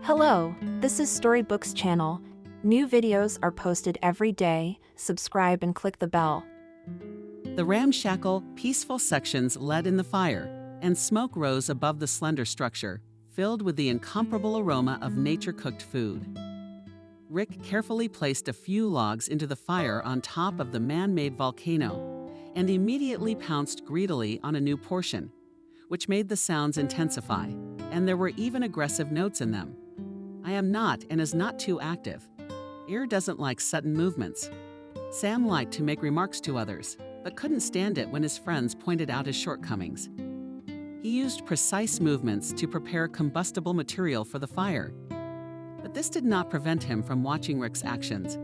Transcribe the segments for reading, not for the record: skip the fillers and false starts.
Hello, this is Storybooks channel. New videos are posted every day. Subscribe and click the bell. The ramshackle, peaceful sections led in the fire, and smoke rose above the slender structure, filled with the incomparable aroma of nature-cooked food. Rick carefully placed a few logs into the fire on top of the man-made volcano, and immediately pounced greedily on a new portion, which made the sounds intensify, and there were even aggressive notes in them. I am not and is not too active. Ear doesn't like sudden movements. Sam liked to make remarks to others, but couldn't stand it when his friends pointed out his shortcomings. He used precise movements to prepare combustible material for the fire. But this did not prevent him from watching Rick's actions.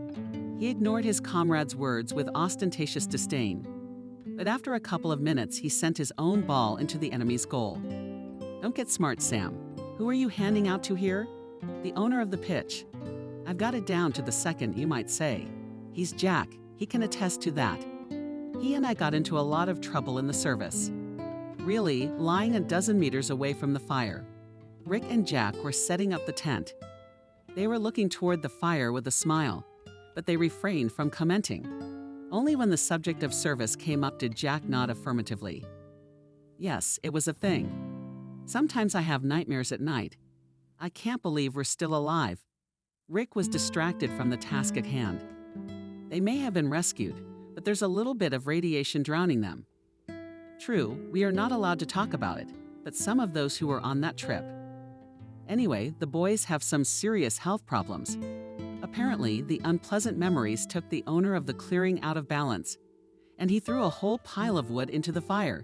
He ignored his comrade's words with ostentatious disdain. But after a couple of minutes, he sent his own ball into the enemy's goal. Don't get smart, Sam. Who are you handing out to here? The owner of the pitch. I've got it down to the second, you might say. He's Jack. He can attest to that. He and I got into a lot of trouble in the service. Really, lying a dozen meters away from the fire. Rick and Jack were setting up the tent. They were looking toward the fire with a smile, but they refrained from commenting. Only when the subject of service came up did Jack nod affirmatively. Yes, it was a thing. Sometimes I have nightmares at night. I can't believe we're still alive. Rick was distracted from the task at hand. They may have been rescued, but there's a little bit of radiation drowning them. True, we are not allowed to talk about it, but some of those who were on that trip. Anyway, the boys have some serious health problems. Apparently, the unpleasant memories took the owner of the clearing out of balance, and he threw a whole pile of wood into the fire.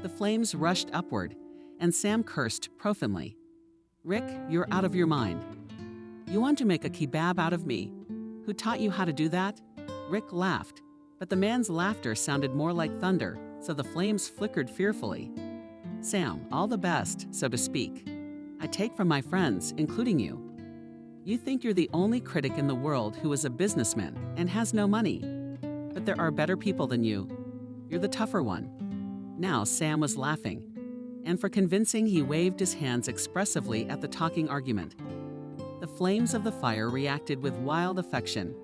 The flames rushed upward, and Sam cursed profanely. Rick, you're out of your mind. You want to make a kebab out of me? Who taught you how to do that? Rick laughed, but the man's laughter sounded more like thunder, so the flames flickered fearfully. Sam, all the best, so to speak. I take from my friends, including you. You think you're the only critic in the world who is a businessman and has no money. But there are better people than you. You're the tougher one. Now Sam was laughing, and for convincing he waved his hands expressively at the talking argument. The flames of the fire reacted with wild affection.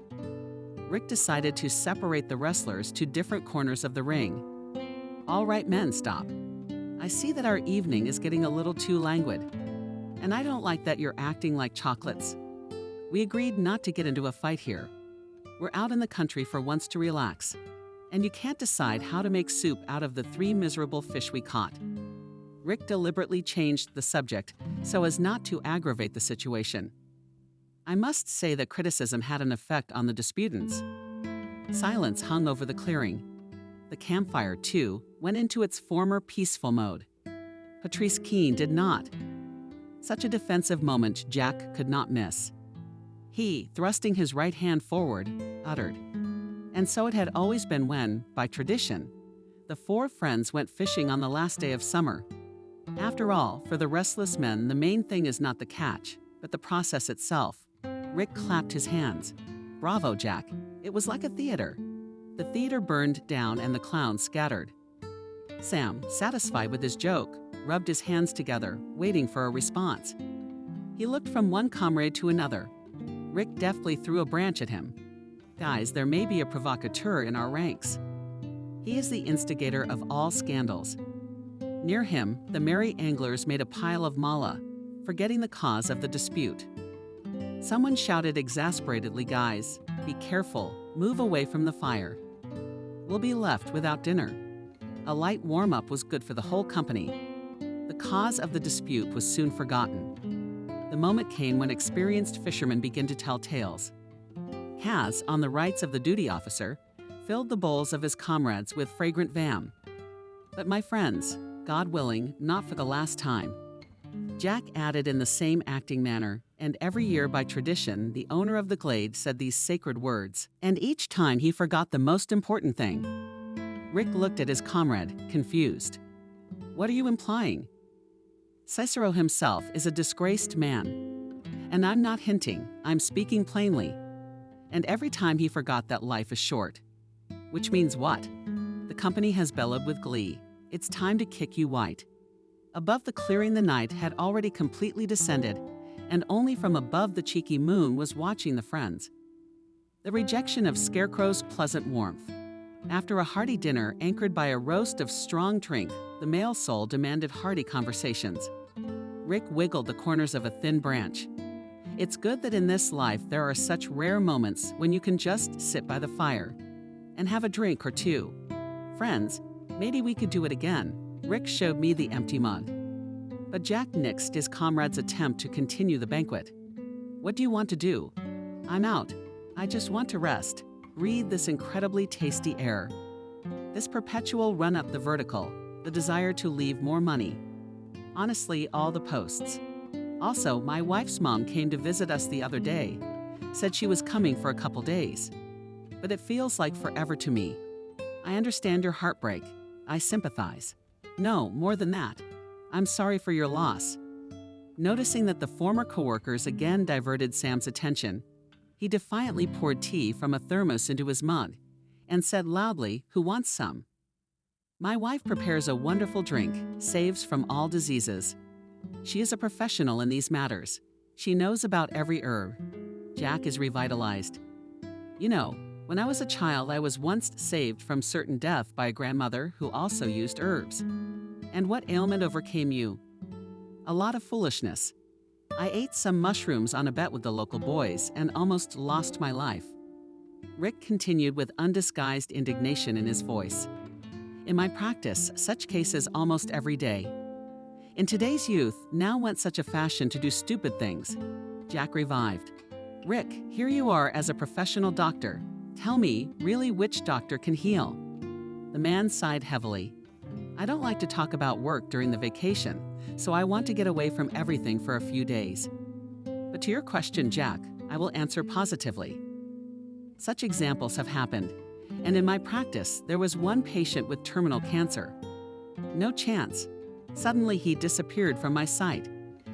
Rick decided to separate the wrestlers to different corners of the ring. All right, men, stop. I see that our evening is getting a little too languid, and I don't like that you're acting like chocolates. We agreed not to get into a fight here. We're out in the country for once to relax, and you can't decide how to make soup out of the 3 miserable fish we caught. Rick deliberately changed the subject so as not to aggravate the situation. I must say that criticism had an effect on the disputants. Silence hung over the clearing. The campfire, too, went into its former peaceful mode. Patrice Keene did not. Such a defensive moment Jack could not miss. He, thrusting his right hand forward, uttered. And so it had always been when, by tradition, the 4 friends went fishing on the last day of summer. After all, for the restless men, the main thing is not the catch, but the process itself. Rick clapped his hands. Bravo, Jack. It was like a theater. The theater burned down and the clowns scattered. Sam, satisfied with his joke, rubbed his hands together, waiting for a response. He looked from one comrade to another. Rick deftly threw a branch at him. Guys, there may be a provocateur in our ranks. He is the instigator of all scandals. Near him, the merry anglers made a pile of mala, forgetting the cause of the dispute. Someone shouted exasperatedly, guys, be careful, move away from the fire. We'll be left without dinner. A light warm-up was good for the whole company. The cause of the dispute was soon forgotten. The moment came when experienced fishermen began to tell tales. Haz, on the rights of the duty officer, filled the bowls of his comrades with fragrant vam. But my friends, God willing, not for the last time. Jack added in the same acting manner, and every year by tradition, the owner of the glade said these sacred words, and each time he forgot the most important thing. Rick looked at his comrade, confused. What are you implying? Cicero himself is a disgraced man. And I'm not hinting, I'm speaking plainly. And every time he forgot that life is short. Which means what? The company has bellowed with glee. It's time to kick you white. Above the clearing the night had already completely descended, and only from above the cheeky moon was watching the friends. The rejection of Scarecrow's pleasant warmth. After a hearty dinner anchored by a roast of strong drink, the male soul demanded hearty conversations. Rick wiggled the corners of a thin branch. It's good that in this life there are such rare moments when you can just sit by the fire and have a drink or two. Friends, maybe we could do it again. Rick showed me the empty mug. But Jack nixed his comrade's attempt to continue the banquet. What do you want to do? I'm out. I just want to rest. Breathe this incredibly tasty air. This perpetual run up the vertical, the desire to leave more money. Honestly, all the posts. Also, my wife's mom came to visit us the other day. Said she was coming for a couple days. But it feels like forever to me. I understand your heartbreak. I sympathize. No, more than that. I'm sorry for your loss. Noticing that the former coworkers again diverted Sam's attention, he defiantly poured tea from a thermos into his mug and said loudly, "Who wants some?" My wife prepares a wonderful drink, saves from all diseases. She is a professional in these matters. She knows about every herb. Jack is revitalized. You know, when I was a child, I was once saved from certain death by a grandmother who also used herbs. And what ailment overcame you? A lot of foolishness. I ate some mushrooms on a bet with the local boys and almost lost my life. Rick continued with undisguised indignation in his voice. In my practice, such cases almost every day. In today's youth, now went such a fashion to do stupid things. Jack revived. Rick, here you are as a professional doctor. Tell me, really, which doctor can heal? The man sighed heavily. I don't like to talk about work during the vacation, so I want to get away from everything for a few days. But to your question, Jack, I will answer positively. Such examples have happened, and in my practice, there was one patient with terminal cancer. No chance. Suddenly he disappeared from my sight,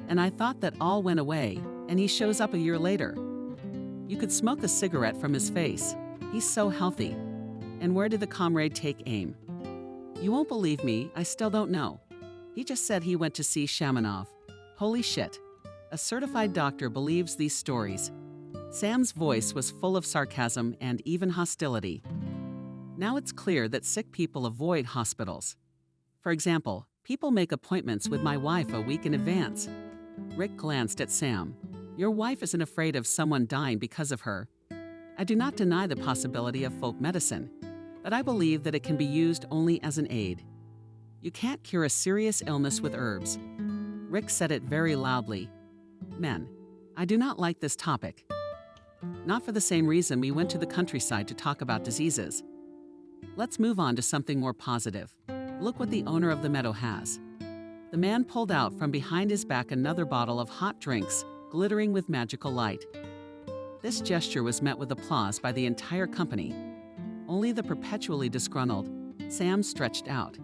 and I thought that all went away, and he shows up a year later. You could smoke a cigarette from his face. He's so healthy. And where did the comrade take aim? You won't believe me, I still don't know. He just said he went to see Shamanov. Holy shit. A certified doctor believes these stories. Sam's voice was full of sarcasm and even hostility. Now it's clear that sick people avoid hospitals. For example, people make appointments with my wife a week in advance. Rick glanced at Sam. Your wife isn't afraid of someone dying because of her. I do not deny the possibility of folk medicine, but I believe that it can be used only as an aid. You can't cure a serious illness with herbs. Rick said it very loudly. Men, I do not like this topic. Not for the same reason we went to the countryside to talk about diseases. Let's move on to something more positive. Look what the owner of the meadow has. The man pulled out from behind his back another bottle of hot drinks, glittering with magical light. This gesture was met with applause by the entire company. Only the perpetually disgruntled Sam stretched out.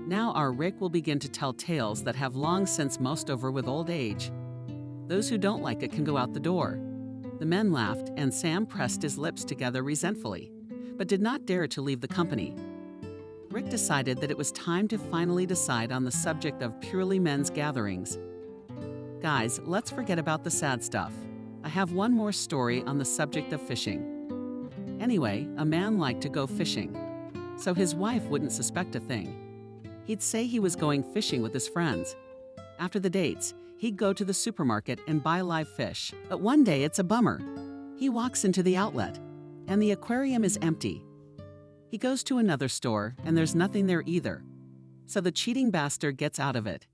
Now our Rick will begin to tell tales that have long since mosed over with old age. Those who don't like it can go out the door. The men laughed, and Sam pressed his lips together resentfully, but did not dare to leave the company. Rick decided that it was time to finally decide on the subject of purely men's gatherings. Guys, let's forget about the sad stuff. I have one more story on the subject of fishing. Anyway, a man liked to go fishing, so his wife wouldn't suspect a thing. He'd say he was going fishing with his friends. After the dates, he'd go to the supermarket and buy live fish, but one day it's a bummer. He walks into the outlet, and the aquarium is empty. He goes to another store, and there's nothing there either. So the cheating bastard gets out of it.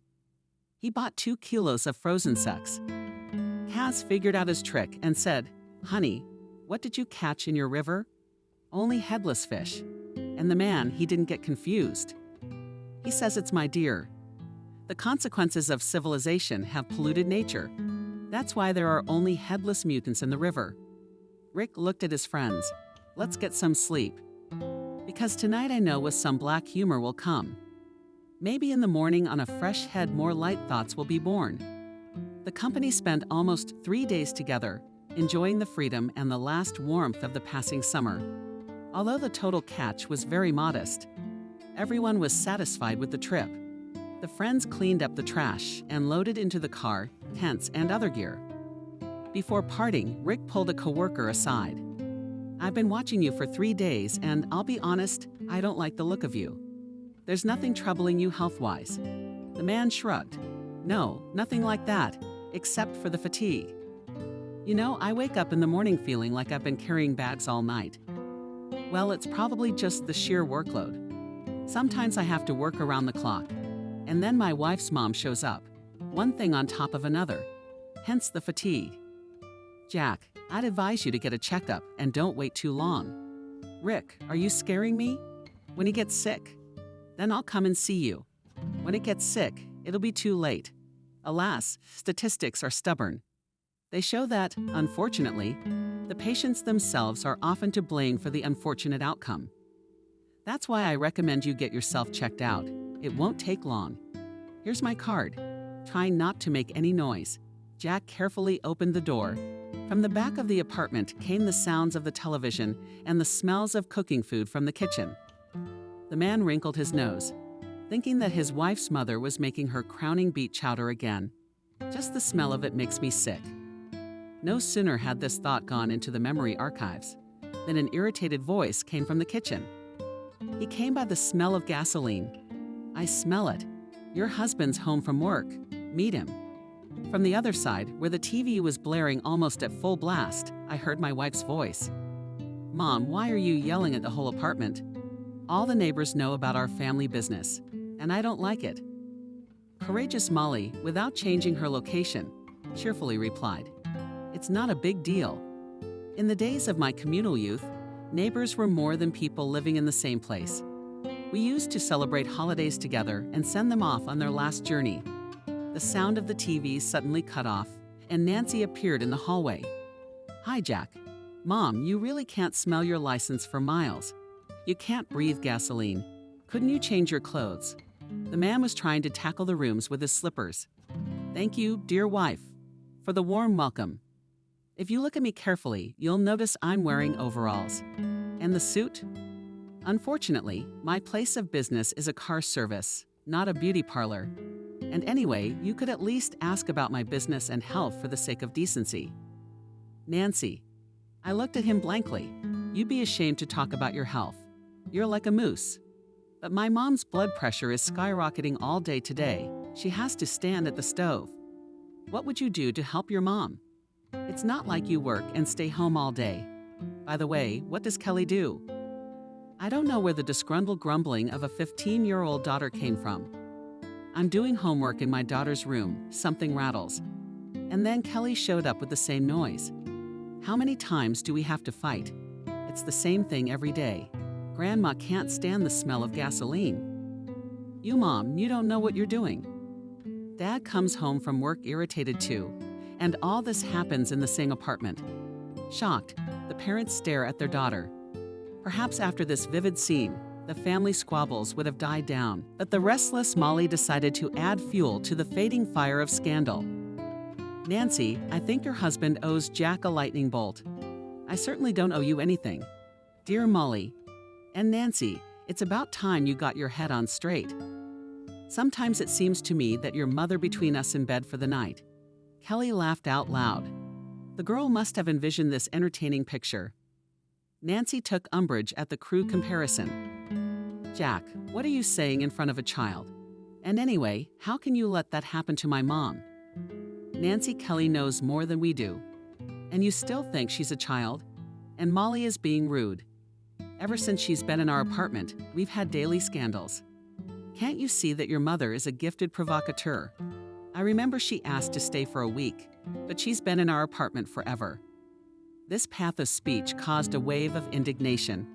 He bought 2 kilos of frozen sex. Kaz figured out his trick and said, "Honey, what did you catch in your river?" "Only headless fish." And the man, he didn't get confused. He says it's my deer. The consequences of civilization have polluted nature. That's why there are only headless mutants in the river. Rick looked at his friends. Let's get some sleep. Because tonight I know with some black humor will come. Maybe in the morning on a fresh head more light thoughts will be born. The company spent almost 3 days together, enjoying the freedom and the last warmth of the passing summer. Although the total catch was very modest, everyone was satisfied with the trip. The friends cleaned up the trash and loaded into the car tents, and other gear. Before parting, Rick pulled a coworker aside. "I've been watching you for 3 days, and I'll be honest, I don't like the look of you. There's nothing troubling you health-wise." The man shrugged. "No, nothing like that, except for the fatigue. You know, I wake up in the morning feeling like I've been carrying bags all night. Well, it's probably just the sheer workload. Sometimes I have to work around the clock, and then my wife's mom shows up, one thing on top of another, hence the fatigue. Jack, I'd advise you to get a checkup and don't wait too long." "Rick, are you scaring me? When he gets sick? Then I'll come and see you. When it gets sick, it'll be too late. Alas, statistics are stubborn. They show that, unfortunately, the patients themselves are often to blame for the unfortunate outcome. That's why I recommend you get yourself checked out. It won't take long. Here's my card. Try not to make any noise." Jack carefully opened the door. From the back of the apartment came the sounds of the television and the smells of cooking food from the kitchen. The man wrinkled his nose, thinking that his wife's mother was making her crowning beet chowder again. "Just the smell of it makes me sick." No sooner had this thought gone into the memory archives than an irritated voice came from the kitchen. He came by the smell of gasoline. "I smell it. Your husband's home from work. Meet him." From the other side, where the TV was blaring almost at full blast, I heard my wife's voice. "Mom, why are you yelling at the whole apartment? All the neighbors know about our family business, and I don't like it." Courageous Molly, without changing her location, cheerfully replied, "It's not a big deal. In the days of my communal youth, neighbors were more than people living in the same place. We used to celebrate holidays together and send them off on their last journey." The sound of the TV suddenly cut off, and Nancy appeared in the hallway. "Hi, Jack. Mom, you really can't smell your license for miles. You can't breathe gasoline. Couldn't you change your clothes?" The man was trying to tackle the rooms with his slippers. "Thank you, dear wife, for the warm welcome. If you look at me carefully, you'll notice I'm wearing overalls. And the suit? Unfortunately, my place of business is a car service, not a beauty parlor. And anyway, you could at least ask about my business and health for the sake of decency." "Nancy." I looked at him blankly. "You'd be ashamed to talk about your health. You're like a moose. But my mom's blood pressure is skyrocketing all day today. She has to stand at the stove. What would you do to help your mom? It's not like you work and stay home all day. By the way, what does Kelly do?" I don't know where the disgruntled grumbling of a 15-year-old daughter came from. I'm doing homework in my daughter's room, something rattles. And then Kelly showed up with the same noise. How many times do we have to fight? It's the same thing every day. Grandma can't stand the smell of gasoline. "You, Mom, you don't know what you're doing." Dad comes home from work irritated too, and all this happens in the same apartment. Shocked, the parents stare at their daughter. Perhaps after this vivid scene, the family squabbles would have died down, but the restless Molly decided to add fuel to the fading fire of scandal. "Nancy, I think your husband owes Jack a lightning bolt. I certainly don't owe you anything. Dear Molly, and Nancy, it's about time you got your head on straight. Sometimes it seems to me that your mother between us in bed for the night." Kelly laughed out loud. The girl must have envisioned this entertaining picture. Nancy took umbrage at the crude comparison. "Jack, what are you saying in front of a child? And anyway, how can you let that happen to my mom? Nancy Kelly knows more than we do. And you still think she's a child? And Molly is being rude. Ever since she's been in our apartment, we've had daily scandals. Can't you see that your mother is a gifted provocateur? I remember she asked to stay for a week, but she's been in our apartment forever." This path of speech caused a wave of indignation.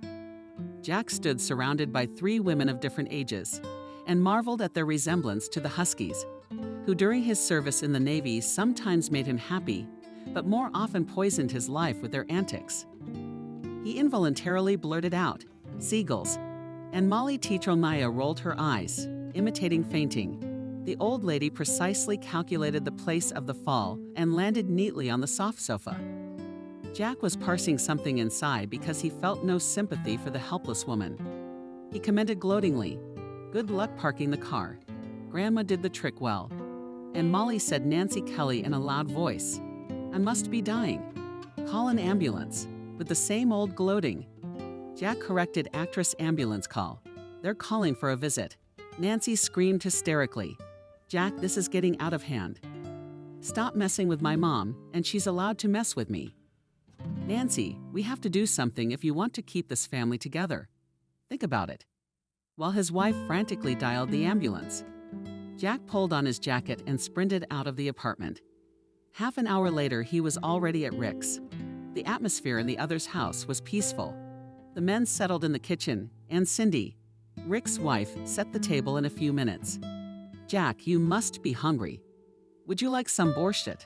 Jack stood surrounded by 3 women of different ages and marveled at their resemblance to the Huskies, who during his service in the Navy sometimes made him happy, but more often poisoned his life with their antics. He involuntarily blurted out, "Seagulls," and Molly Teatromaya rolled her eyes, imitating fainting. The old lady precisely calculated the place of the fall and landed neatly on the soft sofa. Jack was parsing something inside because he felt no sympathy for the helpless woman. He commented gloatingly, "Good luck parking the car. Grandma did the trick well. and Molly said Nancy Kelly in a loud voice. I must be dying. Call an ambulance, with the same old gloating. Jack corrected actress ambulance call. They're calling for a visit. Nancy screamed hysterically. Jack, this is getting out of hand. Stop messing with my mom, and she's allowed to mess with me. Nancy, we have to do something if you want to keep this family together. Think about it. While his wife frantically dialed the ambulance, Jack pulled on his jacket and sprinted out of the apartment. Half an hour later, he was already at Rick's. The atmosphere in the other's house was peaceful. The men settled in the kitchen, and Cindy, Rick's wife, set the table in a few minutes. Jack, you must be hungry. Would you like some borscht?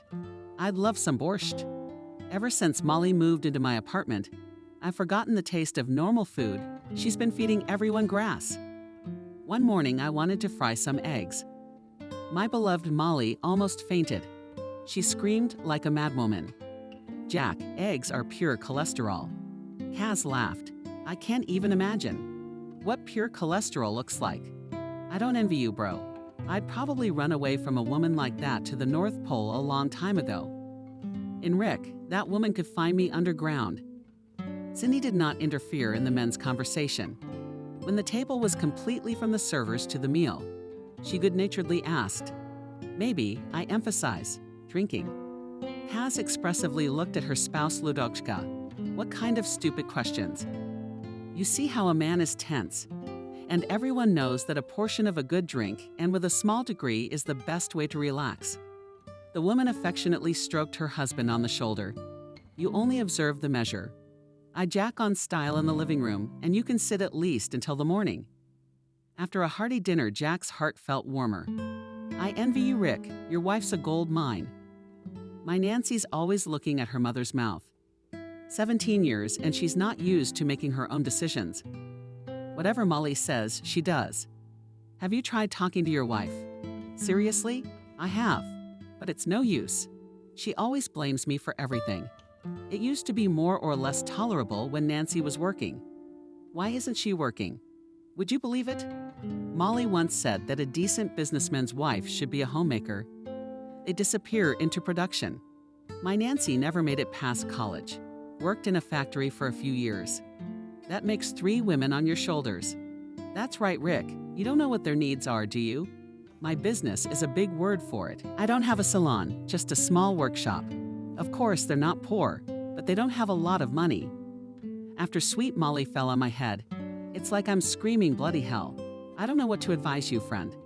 I'd love some borscht. Ever since Molly moved into my apartment, I've forgotten the taste of normal food. She's been feeding everyone grass. One morning, I wanted to fry some eggs. My beloved Molly almost fainted. She screamed like a madwoman. Jack, eggs are pure cholesterol. Kaz laughed. I can't even imagine what pure cholesterol looks like. I don't envy you, bro. I'd probably run away from a woman like that to the North Pole a long time ago. In Rick, that woman could find me underground. Cindy did not interfere in the men's conversation. When the table was completely from the servers to the meal, she good-naturedly asked, maybe, I emphasize, drinking. Kaz expressively looked at her spouse Ludochka. What kind of stupid questions? You see how a man is tense. And everyone knows that a portion of a good drink, and with a small degree, is the best way to relax. The woman affectionately stroked her husband on the shoulder. You only observe the measure. I jack on style in the living room, and you can sit at least until the morning. After a hearty dinner, Jack's heart felt warmer. I envy you, Rick. Your wife's a gold mine. My Nancy's always looking at her mother's mouth. 17 years, and she's not used to making her own decisions. Whatever Molly says, she does. Have you tried talking to your wife? Seriously? I have. But it's no use. She always blames me for everything. It used to be more or less tolerable when Nancy was working. Why isn't she working? Would you believe it? Molly once said that a decent businessman's wife should be a homemaker. They disappear into production. My Nancy never made it past college. Worked in a factory for a few years. That makes 3 women on your shoulders. That's right, Rick. You don't know what their needs are, do you? My business is a big word for it. I don't have a salon, just a small workshop. Of course, they're not poor, but they don't have a lot of money. After sweet Molly fell on my head, it's like I'm screaming bloody hell. I don't know what to advise you, friend.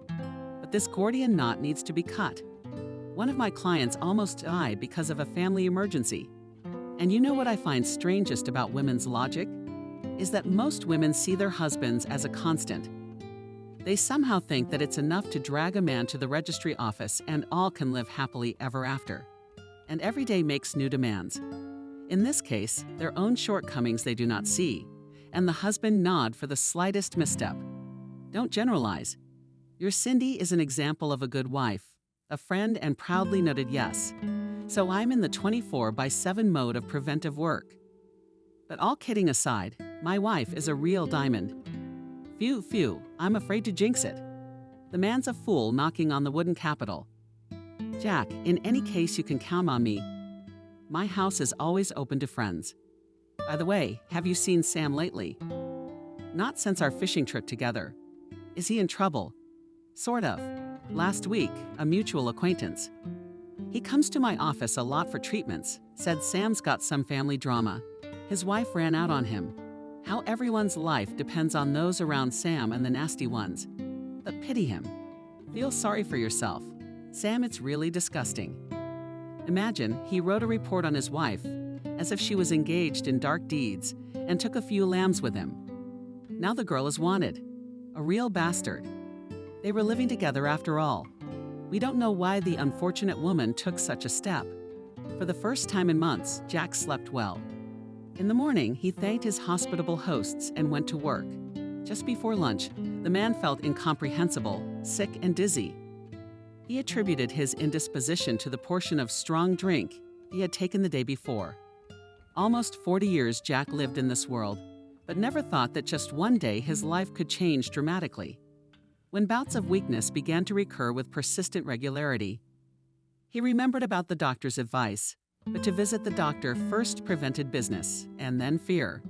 But this Gordian knot needs to be cut. One of my clients almost died because of a family emergency. And you know what I find strangest about women's logic? Is that most women see their husbands as a constant. They somehow think that it's enough to drag a man to the registry office and all can live happily ever after. And every day makes new demands. In this case, their own shortcomings they do not see, and the husband nod for the slightest misstep. Don't generalize. Your Cindy is an example of a good wife, a friend, and proudly noted yes. So I'm in the 24/7 mode of preventive work. But all kidding aside, my wife is a real diamond. Phew, I'm afraid to jinx it. The man's a fool knocking on the wooden Capitol. Jack, in any case, you can count on me. My house is always open to friends. By the way, have you seen Sam lately? Not since our fishing trip together. Is he in trouble? Sort of. Last week, a mutual acquaintance. He comes to my office a lot for treatments, said Sam's got some family drama. His wife ran out on him. How everyone's life depends on those around Sam and the nasty ones. But pity him. Feel sorry for yourself. Sam, it's really disgusting. Imagine he wrote a report on his wife, as if she was engaged in dark deeds, and took a few lambs with him. Now the girl is wanted. A real bastard. They were living together after all. We don't know why the unfortunate woman took such a step. For the first time in months, Jack slept well. In the morning, he thanked his hospitable hosts and went to work. Just before lunch, the man felt incomprehensible, sick, and dizzy. He attributed his indisposition to the portion of strong drink he had taken the day before. Almost 40 years Jack lived in this world, but never thought that just one day his life could change dramatically. When bouts of weakness began to recur with persistent regularity, He remembered about the doctor's advice, but to visit the doctor first prevented business, and then fear.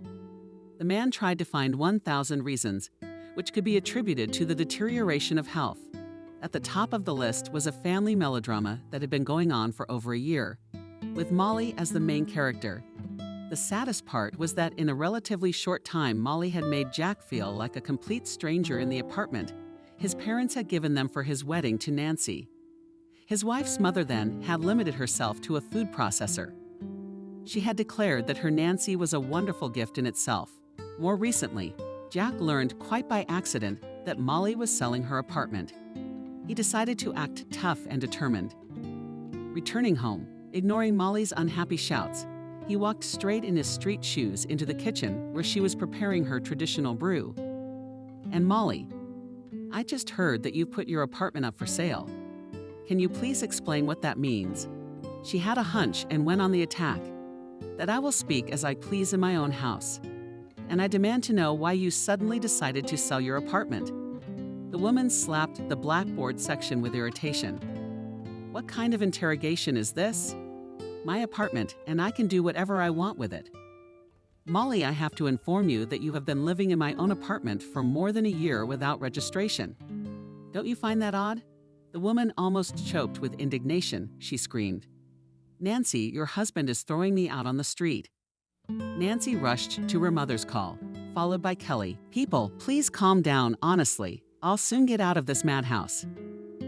The man tried to find 1,000 reasons, which could be attributed to the deterioration of health. At the top of the list was a family melodrama that had been going on for over a year, with Molly as the main character. The saddest part was that in a relatively short time, Molly had made Jack feel like a complete stranger in the apartment his parents had given them for his wedding to Nancy. His wife's mother then had limited herself to a food processor. She had declared that her Nancy was a wonderful gift in itself. More recently, Jack learned quite by accident that Molly was selling her apartment. He decided to act tough and determined. Returning home, ignoring Molly's unhappy shouts, he walked straight in his street shoes into the kitchen where she was preparing her traditional brew. "And Molly, I just heard that you put your apartment up for sale. Can you please explain what that means?" She had a hunch and went on the attack. "That I will speak as I please in my own house. And I demand to know why you suddenly decided to sell your apartment." The woman slapped the blackboard section with irritation. "What kind of interrogation is this? My apartment, and I can do whatever I want with it. Molly, I have to inform you that you have been living in my own apartment for more than a year without registration. Don't you find that odd?" The woman almost choked with indignation. She screamed, "Nancy, your husband is throwing me out on the street." Nancy rushed to her mother's call, followed by Kelly. "People, please calm down, honestly. I'll soon get out of this madhouse."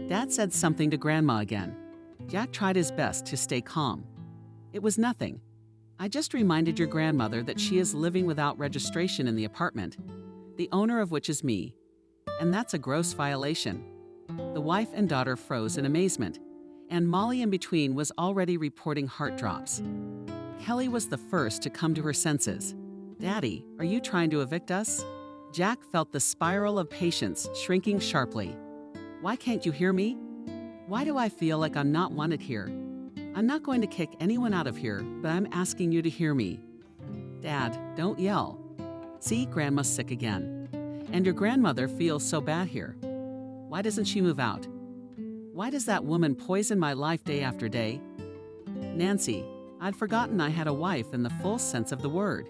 Dad said something to Grandma again. Jack tried his best to stay calm. "It was nothing. I just reminded your grandmother that she is living without registration in the apartment, the owner of which is me, and that's a gross violation." The wife and daughter froze in amazement, and Molly in between was already reporting heart drops. Kelly was the first to come to her senses. "Daddy, are you trying to evict us?" Jack felt the spiral of patience shrinking sharply. "Why can't you hear me? Why do I feel like I'm not wanted here? I'm not going to kick anyone out of here, but I'm asking you to hear me." "Dad, don't yell. See, Grandma's sick again. And your grandmother feels so bad here. Why doesn't she move out? Why does that woman poison my life day after day? Nancy, I'd forgotten I had a wife in the full sense of the word.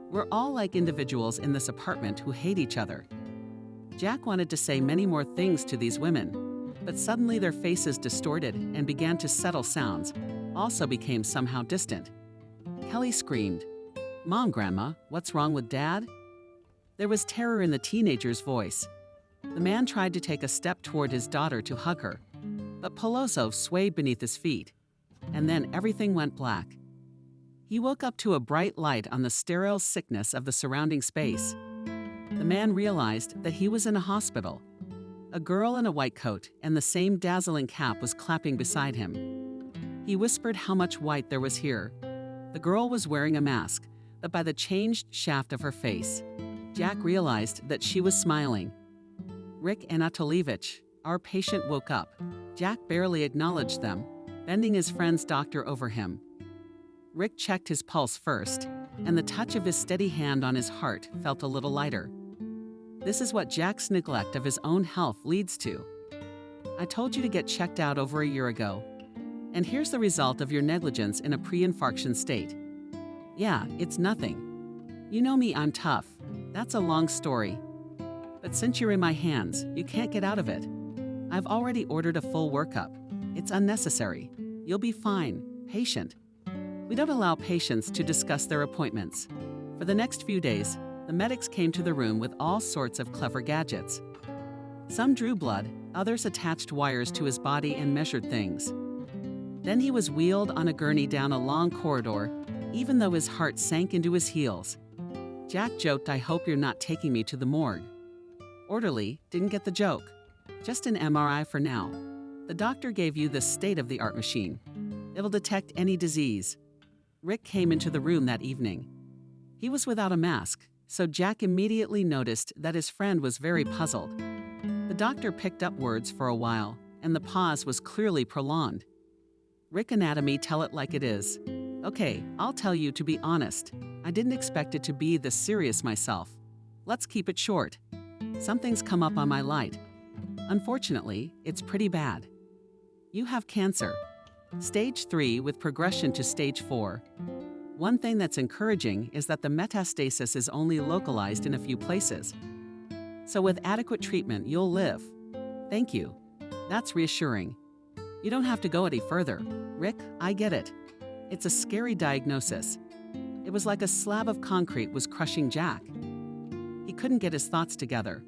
We're all like individuals in this apartment who hate each other." Jack wanted to say many more things to these women, but suddenly their faces distorted and began to settle sounds, also became somehow distant. Kelly screamed, "Mom, Grandma, what's wrong with Dad?" There was terror in the teenager's voice. The man tried to take a step toward his daughter to hug her, but Peloso swayed beneath his feet, and then everything went black. He woke up to a bright light on the sterile sickness of the surrounding space. The man realized that he was in a hospital. A girl in a white coat and the same dazzling cap was clapping beside him. He whispered how much white there was here. The girl was wearing a mask, but by the changed shaft of her face, Jack realized that she was smiling. "Rick Anatolievich, our patient woke up." Jack barely acknowledged them, bending his friend's doctor over him. Rick checked his pulse first, and the touch of his steady hand on his heart felt a little lighter. This is what Jack's neglect of his own health leads to. "I told you to get checked out over a year ago, and here's the result of your negligence in a pre-infarction state." "Yeah, it's nothing. You know me, I'm tough. That's a long story. But since you're in my hands, you can't get out of it. I've already ordered a full workup. It's unnecessary. You'll be fine. Patient." We don't allow patients to discuss their appointments. For the next few days, the medics came to the room with all sorts of clever gadgets. Some drew blood, others attached wires to his body and measured things. Then he was wheeled on a gurney down a long corridor, even though his heart sank into his heels. Jack joked, "I hope you're not taking me to the morgue." Orderly didn't get the joke. "Just an MRI for now. The doctor gave you this state-of-the-art machine. It'll detect any disease." Rick came into the room that evening. He was without a mask, so Jack immediately noticed that his friend was very puzzled. The doctor picked up words for a while, and the pause was clearly prolonged. "Rick Anatomy, tell it like it is." "Okay, I'll tell you to be honest. I didn't expect it to be this serious myself. Let's keep it short. Something's come up on my light. Unfortunately, it's pretty bad. You have cancer. Stage 3 with progression to stage 4. One thing that's encouraging is that the metastasis is only localized in a few places. So with adequate treatment, you'll live. Thank you. That's reassuring. You don't have to go any further. Rick, I get it. It's a scary diagnosis. It was like a slab of concrete was crushing Jack. He couldn't get his thoughts together.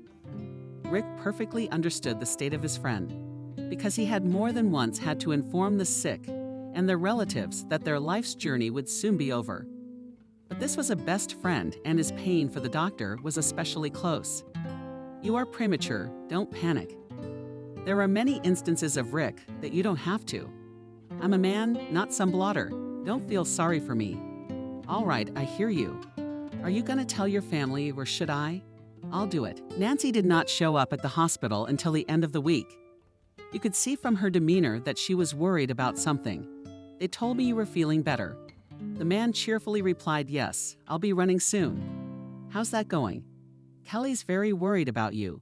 Rick perfectly understood the state of his friend, because he had more than once had to inform the sick and their relatives that their life's journey would soon be over. But this was a best friend, and his pain for the doctor was especially close. You are premature, don't panic. There are many instances of Rick that you don't have to. I'm a man, not some blotter. Don't feel sorry for me. All right, I hear you. Are you gonna tell your family, or should I? I'll do it. Nancy did not show up at the hospital until the end of the week. You could see from her demeanor that she was worried about something. They told me you were feeling better. The man cheerfully replied, yes, I'll be running soon. How's that going? Kelly's very worried about you.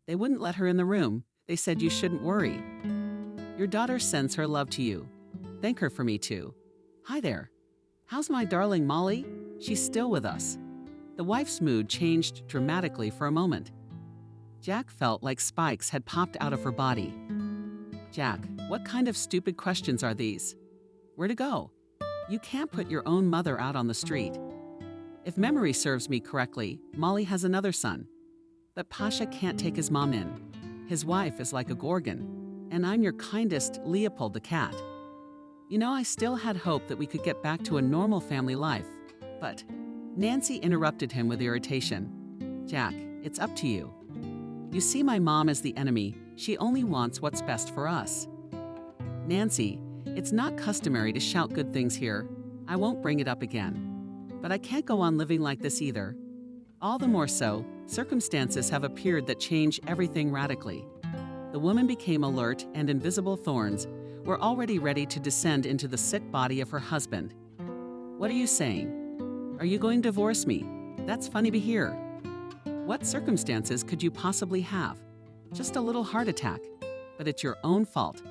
They wouldn't let her in the room. They said you shouldn't worry. Your daughter sends her love to you. Thank her for me too. Hi there. How's my darling Molly? She's still with us. The wife's mood changed dramatically for a moment. Jack felt like spikes had popped out of her body. Jack, what kind of stupid questions are these? Where to go? You can't put your own mother out on the street. If memory serves me correctly, Molly has another son. But Pasha can't take his mom in. His wife is like a gorgon, and I'm your kindest Leopold the cat. You know, I still had hope that we could get back to a normal family life, but Nancy interrupted him with irritation. Jack, it's up to you. You see my mom as the enemy. She only wants what's best for us. Nancy, it's not customary to shout good things here. I won't bring it up again. But I can't go on living like this either. All the more so, circumstances have appeared that change everything radically. The woman became alert, and invisible thorns were already ready to descend into the sick body of her husband. What are you saying? Are you going to divorce me? That's funny to hear. What circumstances could you possibly have? Just a little heart attack. But it's your own fault.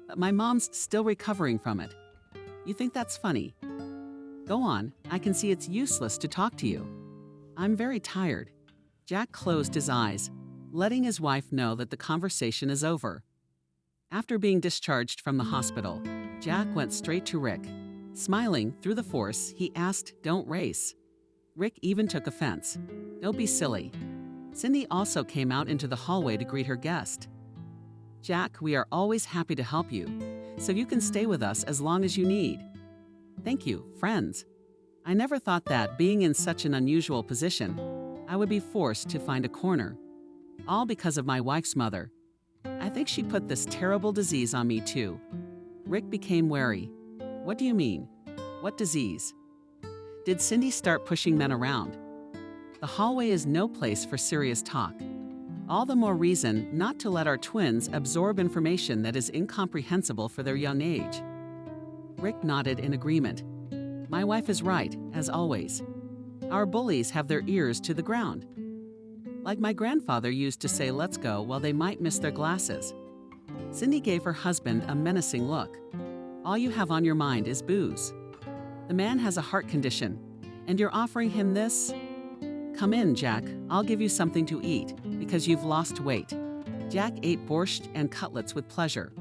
But my mom's still recovering from it. You think that's funny? Go on, I can see it's useless to talk to you. I'm very tired. Jack closed his eyes, letting his wife know that the conversation is over. After being discharged from the hospital, Jack went straight to Rick. Smiling through the force, he asked, "Don't race." Rick even took offense. "Don't be silly." Cindy also came out into the hallway to greet her guest. Jack, we are always happy to help you, so you can stay with us as long as you need. Thank you, friends. I never thought that, being in such an unusual position, I would be forced to find a corner. All because of my wife's mother. I think she put this terrible disease on me too. Rick became wary. What do you mean? What disease? Did Cindy start pushing men around? The hallway is no place for serious talk. All the more reason not to let our twins absorb information that is incomprehensible for their young age. Rick nodded in agreement. My wife is right, as always. Our bullies have their ears to the ground. Like my grandfather used to say, let's go, while they might miss their glasses. Cindy gave her husband a menacing look. All you have on your mind is booze. The man has a heart condition, and you're offering him this? Come in, Jack. I'll give you something to eat, because you've lost weight. Jack ate borscht and cutlets with pleasure,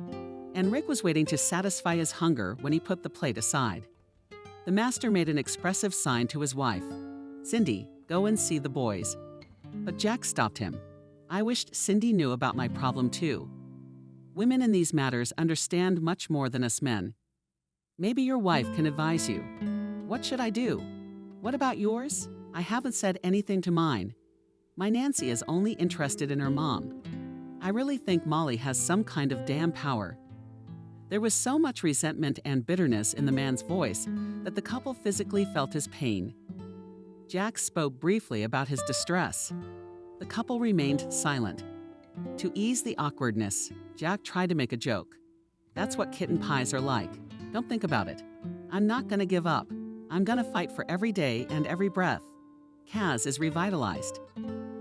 and Rick was waiting to satisfy his hunger when he put the plate aside. The master made an expressive sign to his wife. Cindy, go and see the boys. But Jack stopped him. I wished Cindy knew about my problem too. Women in these matters understand much more than us men. Maybe your wife can advise you. What should I do? What about yours? I haven't said anything to mine. My Nancy is only interested in her mom. I really think Molly has some kind of damn power. There was so much resentment and bitterness in the man's voice that the couple physically felt his pain. Jack spoke briefly about his distress. The couple remained silent. To ease the awkwardness, Jack tried to make a joke. That's what kitten pies are like. Don't think about it. I'm not gonna give up. I'm gonna fight for every day and every breath. Kaz is revitalized.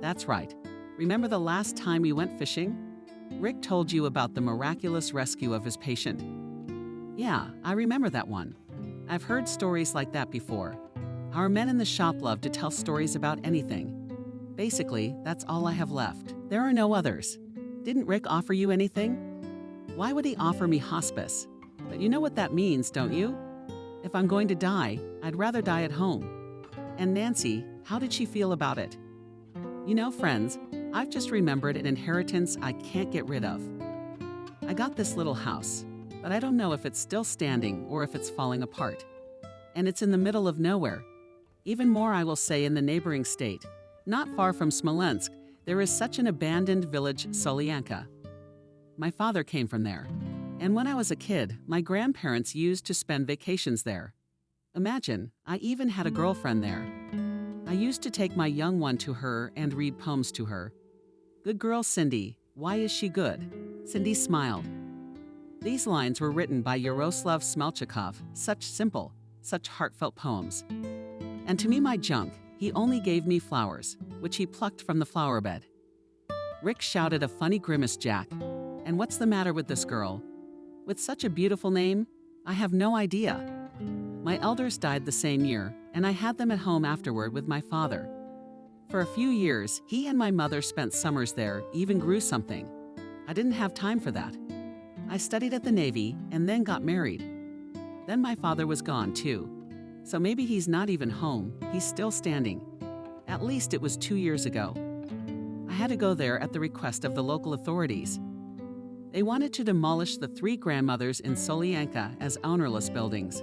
That's right. Remember the last time we went fishing? Rick told you about the miraculous rescue of his patient. Yeah, I remember that one. I've heard stories like that before. Our men in the shop love to tell stories about anything. Basically, that's all I have left. There are no others. Didn't Rick offer you anything? Why would he offer me hospice? But you know what that means, don't you? If I'm going to die, I'd rather die at home. And Nancy, how did she feel about it? You know, friends, I've just remembered an inheritance I can't get rid of. I got this little house, but I don't know if it's still standing or if it's falling apart. And it's in the middle of nowhere. Even more, I will say, in the neighboring state. Not far from Smolensk, there is such an abandoned village, Solyanka. My father came from there. And when I was a kid, my grandparents used to spend vacations there. Imagine, I even had a girlfriend there. I used to take my young one to her and read poems to her. Good girl Cindy, why is she good? Cindy smiled. These lines were written by Yaroslav Smelchikov, such simple, such heartfelt poems. And to me, my junk, he only gave me flowers, which he plucked from the flower bed. Rick shouted a funny grimace, Jack. And what's the matter with this girl? With such a beautiful name? I have no idea. My elders died the same year, and I had them at home afterward with my father. For a few years, he and my mother spent summers there, even grew something. I didn't have time for that. I studied at the Navy and then got married. Then my father was gone too. So maybe he's not even home, he's still standing. At least it was 2 years ago. I had to go there at the request of the local authorities. They wanted to demolish the 3 grandmothers in Solyanka as ownerless buildings.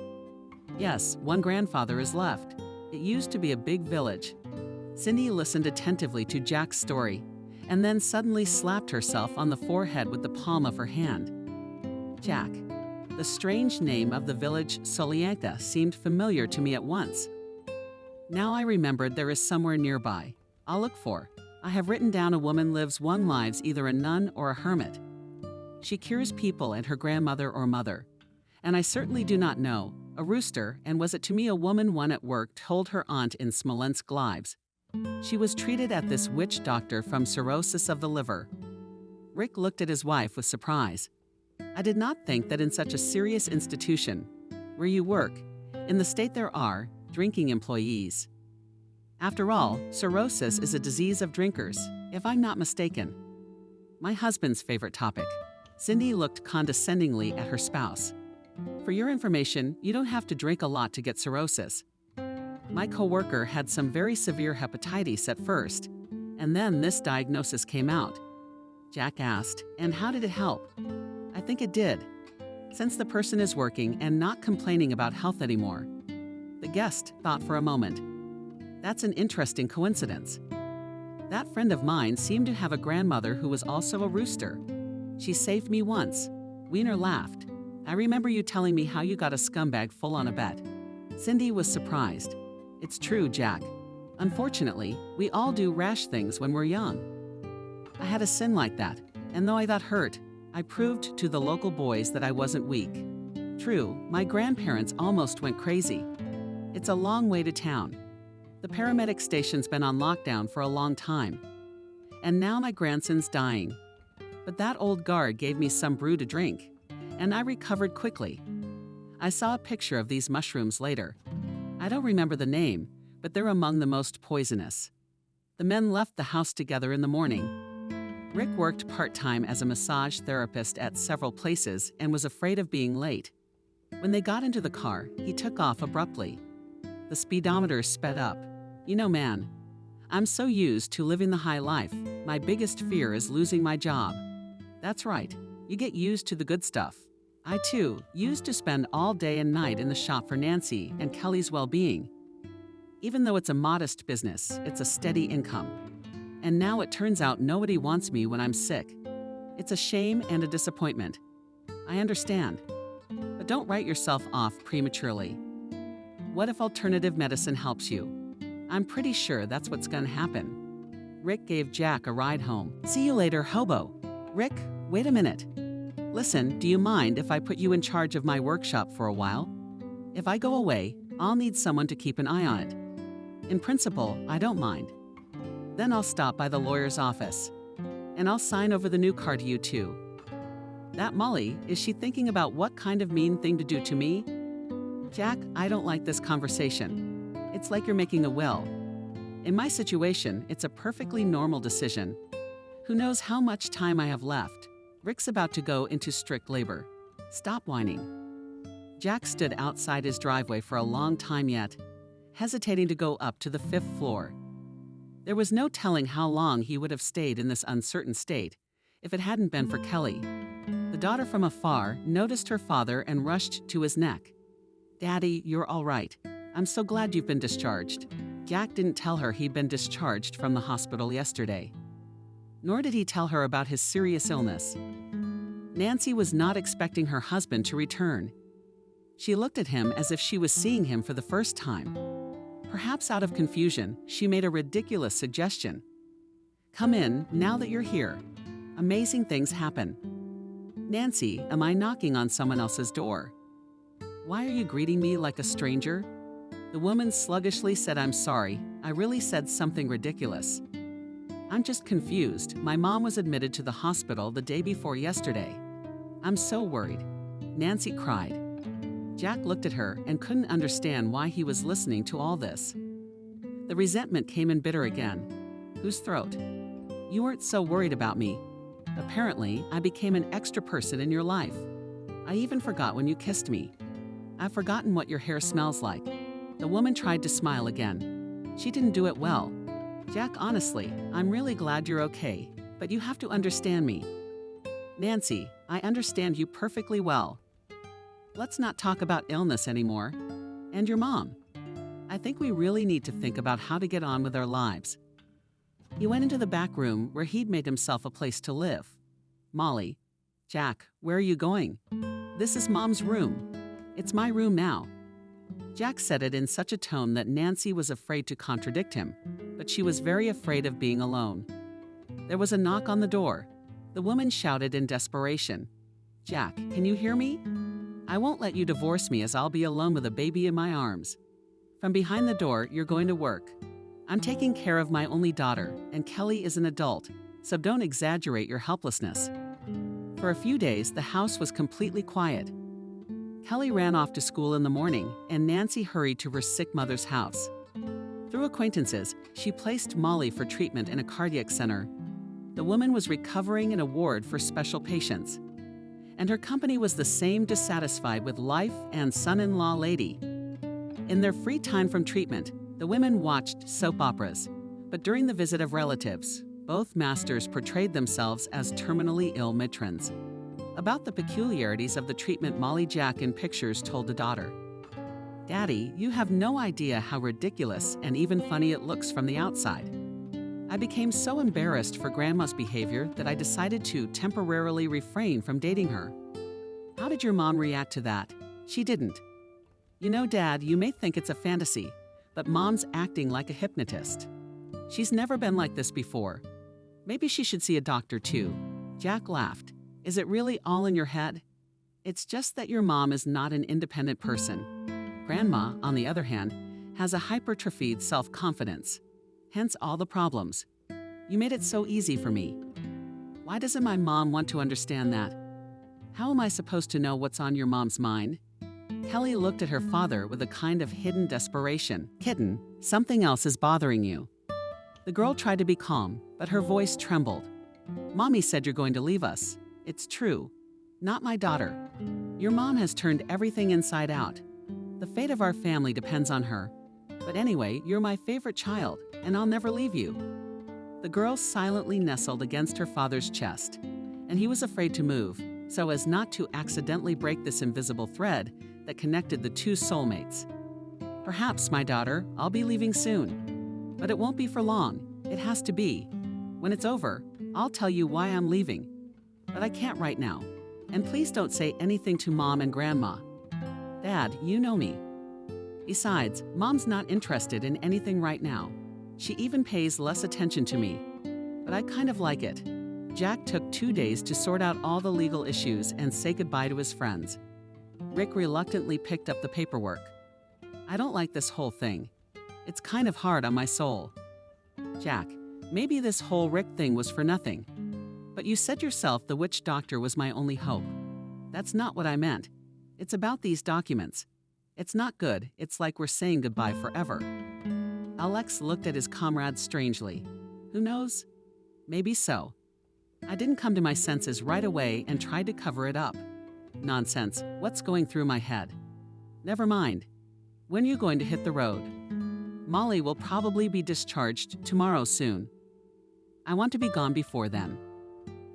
Yes, one grandfather is left. It used to be a big village. Cindy listened attentively to Jack's story, and then suddenly slapped herself on the forehead with the palm of her hand. Jack. The strange name of the village Solyanka seemed familiar to me at once. Now I remembered there is somewhere nearby. I'll look for. I have written down a woman lives one lives either a nun or a hermit. She cures people and her grandmother or mother. And I certainly do not know. A rooster, and was it to me a woman one at work told her aunt in Smolensk lives. She was treated at this witch doctor from cirrhosis of the liver. Rick looked at his wife with surprise. I did not think that in such a serious institution, where you work, in the state there are drinking employees. After all, cirrhosis is a disease of drinkers, if I'm not mistaken. My husband's favorite topic. Cindy looked condescendingly at her spouse. For your information, you don't have to drink a lot to get cirrhosis. My coworker had some very severe hepatitis at first, and then this diagnosis came out. Jack asked, and how did it help? I think it did, since the person is working and not complaining about health anymore. The guest thought for a moment. That's an interesting coincidence. That friend of mine seemed to have a grandmother who was also a rooster. She saved me once. Wiener laughed. I remember you telling me how you got a scumbag full on a bet. Cindy was surprised. It's true, Jack. Unfortunately, we all do rash things when we're young. I had a sin like that, and though I got hurt, I proved to the local boys that I wasn't weak. True, my grandparents almost went crazy. It's a long way to town. The paramedic station's been on lockdown for a long time. And now my grandson's dying. But that old guard gave me some brew to drink, and I recovered quickly. I saw a picture of these mushrooms later. I don't remember the name, but they're among the most poisonous. The men left the house together in the morning. Rick worked part-time as a massage therapist at several places and was afraid of being late. When they got into the car, he took off abruptly. The speedometer sped up. You know, man, I'm so used to living the high life, my biggest fear is losing my job. That's right, you get used to the good stuff. I, too, used to spend all day and night in the shop for Nancy and Kelly's well-being. Even though it's a modest business, it's a steady income. And now it turns out nobody wants me when I'm sick. It's a shame and a disappointment. I understand. But don't write yourself off prematurely. What if alternative medicine helps you? I'm pretty sure that's what's gonna happen. Rick gave Jack a ride home. See you later, hobo. Rick, wait a minute. Listen, do you mind if I put you in charge of my workshop for a while? If I go away, I'll need someone to keep an eye on it. In principle, I don't mind. Then I'll stop by the lawyer's office, and I'll sign over the new car to you too. That Molly, is she thinking about what kind of mean thing to do to me? Jack, I don't like this conversation. It's like you're making a will. In my situation, it's a perfectly normal decision. Who knows how much time I have left? Rick's about to go into strict labor. Stop whining. Jack stood outside his driveway for a long time yet, hesitating to go up to the 5th floor. There was no telling how long he would have stayed in this uncertain state if it hadn't been for Kelly. The daughter from afar noticed her father and rushed to his neck. "Daddy, you're all right. I'm so glad you've been discharged." Jack didn't tell her he'd been discharged from the hospital yesterday. Nor did he tell her about his serious illness. Nancy was not expecting her husband to return. She looked at him as if she was seeing him for the first time. Perhaps out of confusion, she made a ridiculous suggestion. "Come in, now that you're here. Amazing things happen." "Nancy, am I knocking on someone else's door?" "Why are you greeting me like a stranger?" The woman sluggishly said, "I'm sorry. I really said something ridiculous. I'm just confused. My mom was admitted to the hospital the day before yesterday. I'm so worried." Nancy cried. Jack looked at her and couldn't understand why he was listening to all this. The resentment came in bitter again. Whose throat? "You weren't so worried about me. Apparently, I became an extra person in your life. I even forgot when you kissed me. I've forgotten what your hair smells like." The woman tried to smile again. She didn't do it well. "Jack, honestly, I'm really glad you're okay, but you have to understand me." "Nancy, I understand you perfectly well. Let's not talk about illness anymore. And your mom. I think we really need to think about how to get on with our lives." He went into the back room where he'd made himself a place to live. "Molly." "Jack, where are you going?" "This is Mom's room. It's my room now." Jack said it in such a tone that Nancy was afraid to contradict him, but she was very afraid of being alone. There was a knock on the door. The woman shouted in desperation, "Jack, can you hear me? I won't let you divorce me as I'll be alone with a baby in my arms. From behind the door, you're going to work. I'm taking care of my only daughter, and Kelly is an adult, so don't exaggerate your helplessness." For a few days, the house was completely quiet. Kelly ran off to school in the morning, and Nancy hurried to her sick mother's house. Through acquaintances, she placed Molly for treatment in a cardiac center. The woman was recovering in a ward for special patients. And her company was the same dissatisfied with life and son-in-law lady. In their free time from treatment, the women watched soap operas. But during the visit of relatives, both masters portrayed themselves as terminally ill matrons. About the peculiarities of the treatment, Molly Jack in pictures told the daughter, "Daddy, you have no idea how ridiculous and even funny it looks from the outside. I became so embarrassed for Grandma's behavior that I decided to temporarily refrain from dating her." "How did your mom react to that?" "She didn't. You know, Dad, you may think it's a fantasy, but Mom's acting like a hypnotist. She's never been like this before. Maybe she should see a doctor too." Jack laughed. "Is it really all in your head? It's just that your mom is not an independent person. Grandma, on the other hand, has a hypertrophied self-confidence. Hence all the problems. You made it so easy for me. Why doesn't my mom want to understand that? How am I supposed to know what's on your mom's mind?" Kelly looked at her father with a kind of hidden desperation. "Kitten, something else is bothering you." The girl tried to be calm, but her voice trembled. "Mommy said you're going to leave us. It's true. Not my daughter. Your mom has turned everything inside out. The fate of our family depends on her. But anyway, you're my favorite child, and I'll never leave you." The girl silently nestled against her father's chest, and he was afraid to move, so as not to accidentally break this invisible thread that connected the two soulmates. "Perhaps, my daughter, I'll be leaving soon. But it won't be for long. It has to be. When it's over, I'll tell you why I'm leaving. But I can't right now. And please don't say anything to Mom and Grandma. Dad, you know me. Besides, Mom's not interested in anything right now. She even pays less attention to me. But I kind of like it." Jack took 2 days to sort out all the legal issues and say goodbye to his friends. Rick reluctantly picked up the paperwork. "I don't like this whole thing. It's kind of hard on my soul." "Jack, maybe this whole Rick thing was for nothing. But you said yourself the witch doctor was my only hope. That's not what I meant. It's about these documents. It's not good. It's like we're saying goodbye forever." Alex looked at his comrade strangely. Who knows? Maybe so. I didn't come to my senses right away and tried to cover it up. Nonsense. What's going through my head? Never mind. When are you going to hit the road? Molly will probably be discharged tomorrow soon. I want to be gone before then.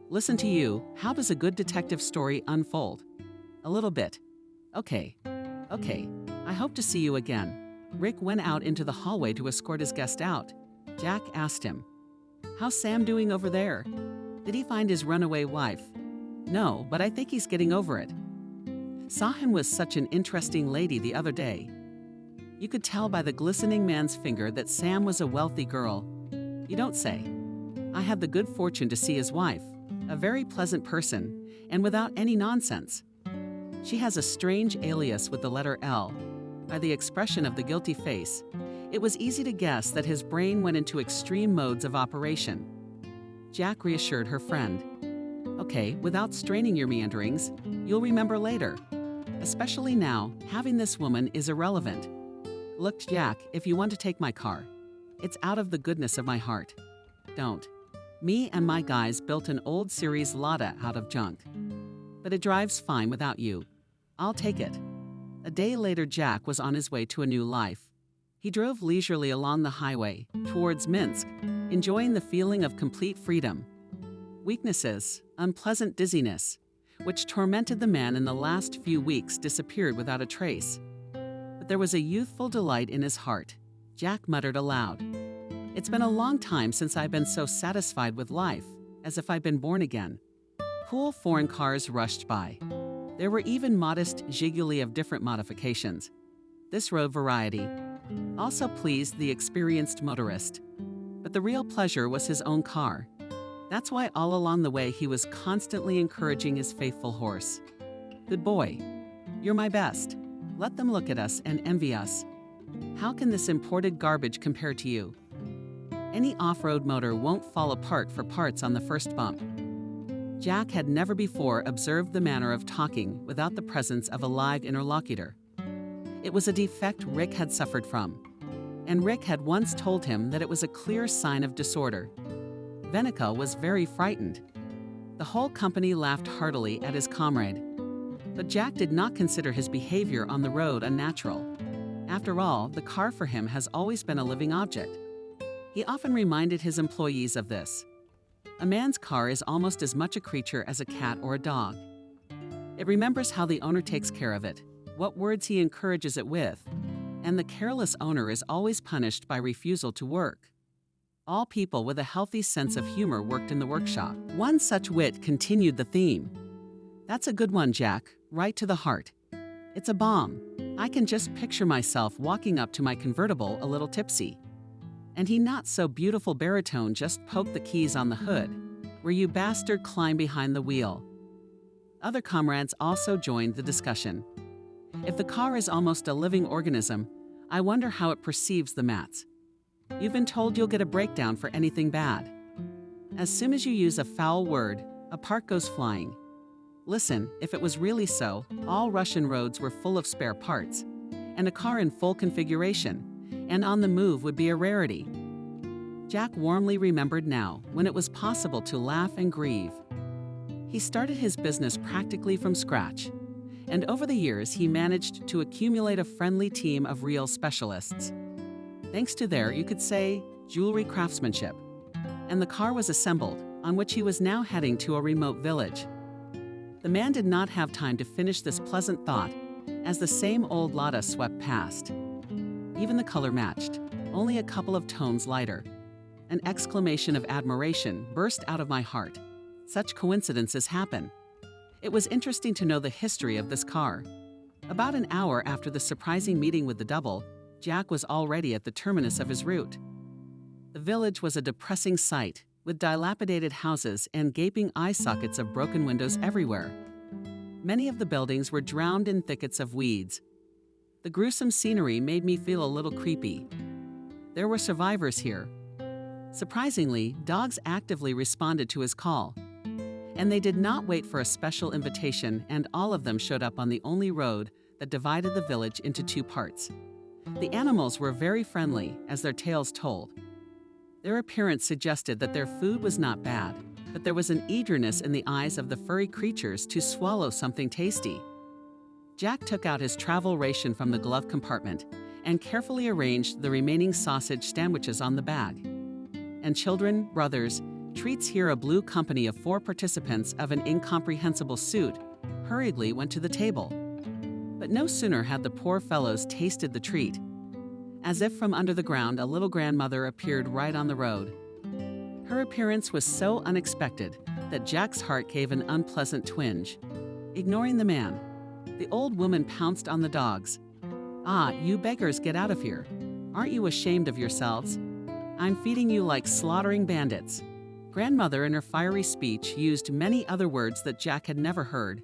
Listen to you. How does a good detective story unfold? A little bit. Okay. I hope to see you again. Rick went out into the hallway to escort his guest out. Jack asked him, "How's Sam doing over there? Did he find his runaway wife?" "No, but I think he's getting over it. Saw him with such an interesting lady the other day. You could tell by the glistening man's finger that Sam was a wealthy girl. You don't say. I had the good fortune to see his wife, a very pleasant person, and without any nonsense. She has a strange alias with the letter L. By the expression of the guilty face, it was easy to guess that his brain went into extreme modes of operation." Jack reassured her friend. "Okay, without straining your meanderings, you'll remember later. Especially now, having this woman is irrelevant. Look, Jack, if you want to take my car, it's out of the goodness of my heart. Don't. Me and my guys built an old series Lada out of junk. But it drives fine without you. I'll take it." A day later, Jack was on his way to a new life. He drove leisurely along the highway, towards Minsk, enjoying the feeling of complete freedom. Weaknesses, unpleasant dizziness, which tormented the man in the last few weeks, disappeared without a trace. But there was a youthful delight in his heart. Jack muttered aloud, "It's been a long time since I've been so satisfied with life, as if I'd been born again." Cool foreign cars rushed by. There were even modest Zhiguli of different modifications. This road variety also pleased the experienced motorist. But the real pleasure was his own car. That's why all along the way he was constantly encouraging his faithful horse. "Good boy. You're my best. Let them look at us and envy us. How can this imported garbage compare to you? Any off-road motor won't fall apart for parts on the first bump." Jack had never before observed the manner of talking without the presence of a live interlocutor. It was a defect Rick had suffered from, and Rick had once told him that it was a clear sign of disorder. Venica was very frightened. The whole company laughed heartily at his comrade. But Jack did not consider his behavior on the road unnatural. After all, the car for him has always been a living object. He often reminded his employees of this. A man's car is almost as much a creature as a cat or a dog. It remembers how the owner takes care of it, what words he encourages it with, and the careless owner is always punished by refusal to work. All people with a healthy sense of humor worked in the workshop. One such wit continued the theme. "That's a good one, Jack, right to the heart. It's a bomb. I can just picture myself walking up to my convertible a little tipsy. And he not so beautiful baritone just poked the keys on the hood. Where you bastard climb behind the wheel." Other comrades also joined the discussion. If the car is almost a living organism, I wonder how it perceives the mats. You've been told you'll get a breakdown for anything bad. As soon as you use a foul word, a part goes flying. Listen, if it was really so, all Russian roads were full of spare parts, and a car in full configuration, and on the move would be a rarity. Jack warmly remembered now when it was possible to laugh and grieve. He started his business practically from scratch, and over the years he managed to accumulate a friendly team of real specialists. Thanks to their, you could say, jewelry craftsmanship. And the car was assembled, on which he was now heading to a remote village. The man did not have time to finish this pleasant thought, as the same old Lada swept past. Even the color matched, only a couple of tones lighter. An exclamation of admiration burst out of my heart. Such coincidences happen. It was interesting to know the history of this car. About an hour after the surprising meeting with the double, Jack was already at the terminus of his route. The village was a depressing sight, with dilapidated houses and gaping eye sockets of broken windows everywhere. Many of the buildings were drowned in thickets of weeds. The gruesome scenery made me feel a little creepy. There were survivors here. Surprisingly, dogs actively responded to his call. And they did not wait for a special invitation, and all of them showed up on the only road that divided the village into two parts. The animals were very friendly, as their tales told. Their appearance suggested that their food was not bad, but there was an eagerness in the eyes of the furry creatures to swallow something tasty. Jack took out his travel ration from the glove compartment and carefully arranged the remaining sausage sandwiches on the bag. And children, brothers, treats here a blue company of 4 participants of an incomprehensible suit hurriedly went to the table. But no sooner had the poor fellows tasted the treat. As if from under the ground, a little grandmother appeared right on the road. Her appearance was so unexpected that Jack's heart gave an unpleasant twinge. Ignoring the man, the old woman pounced on the dogs. "Ah, you beggars, get out of here. Aren't you ashamed of yourselves? I'm feeding you like slaughtering bandits." Grandmother, in her fiery speech, used many other words that Jack had never heard,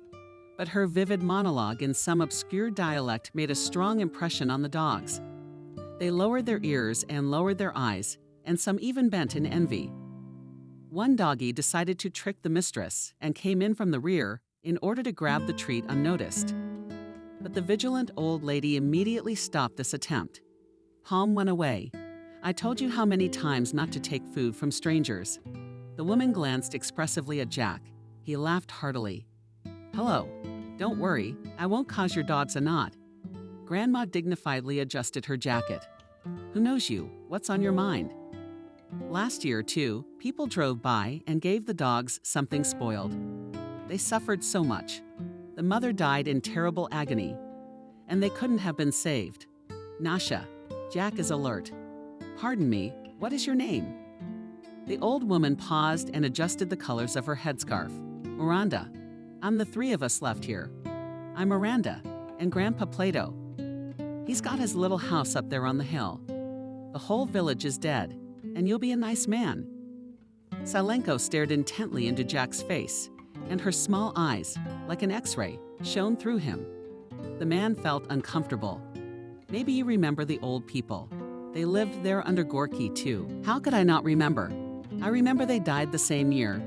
but her vivid monologue in some obscure dialect made a strong impression on the dogs. They lowered their ears and lowered their eyes, and some even bent in envy. One doggie decided to trick the mistress and came in from the rear in order to grab the treat unnoticed. But the vigilant old lady immediately stopped this attempt. Palm went away. "I told you how many times not to take food from strangers." The woman glanced expressively at Jack. He laughed heartily. "Hello. Don't worry, I won't cause your dogs a knot." Grandma dignifiedly adjusted her jacket. "Who knows you? What's on your mind?" Last year, too, people drove by and gave the dogs something spoiled. They suffered so much. The mother died in terrible agony, and they couldn't have been saved. "Nasha, Jack is alert. Pardon me, what is your name?" The old woman paused and adjusted the colors of her headscarf. "Miranda. I'm the 3 of us left here. I'm Miranda, and Grandpa Plato. He's got his little house up there on the hill. The whole village is dead, and you'll be a nice man." Salenko stared intently into Jack's face, and her small eyes, like an X-ray, shone through him. The man felt uncomfortable. "Maybe you remember the old people. They lived there under Gorky, too." "How could I not remember? I remember they died the same year.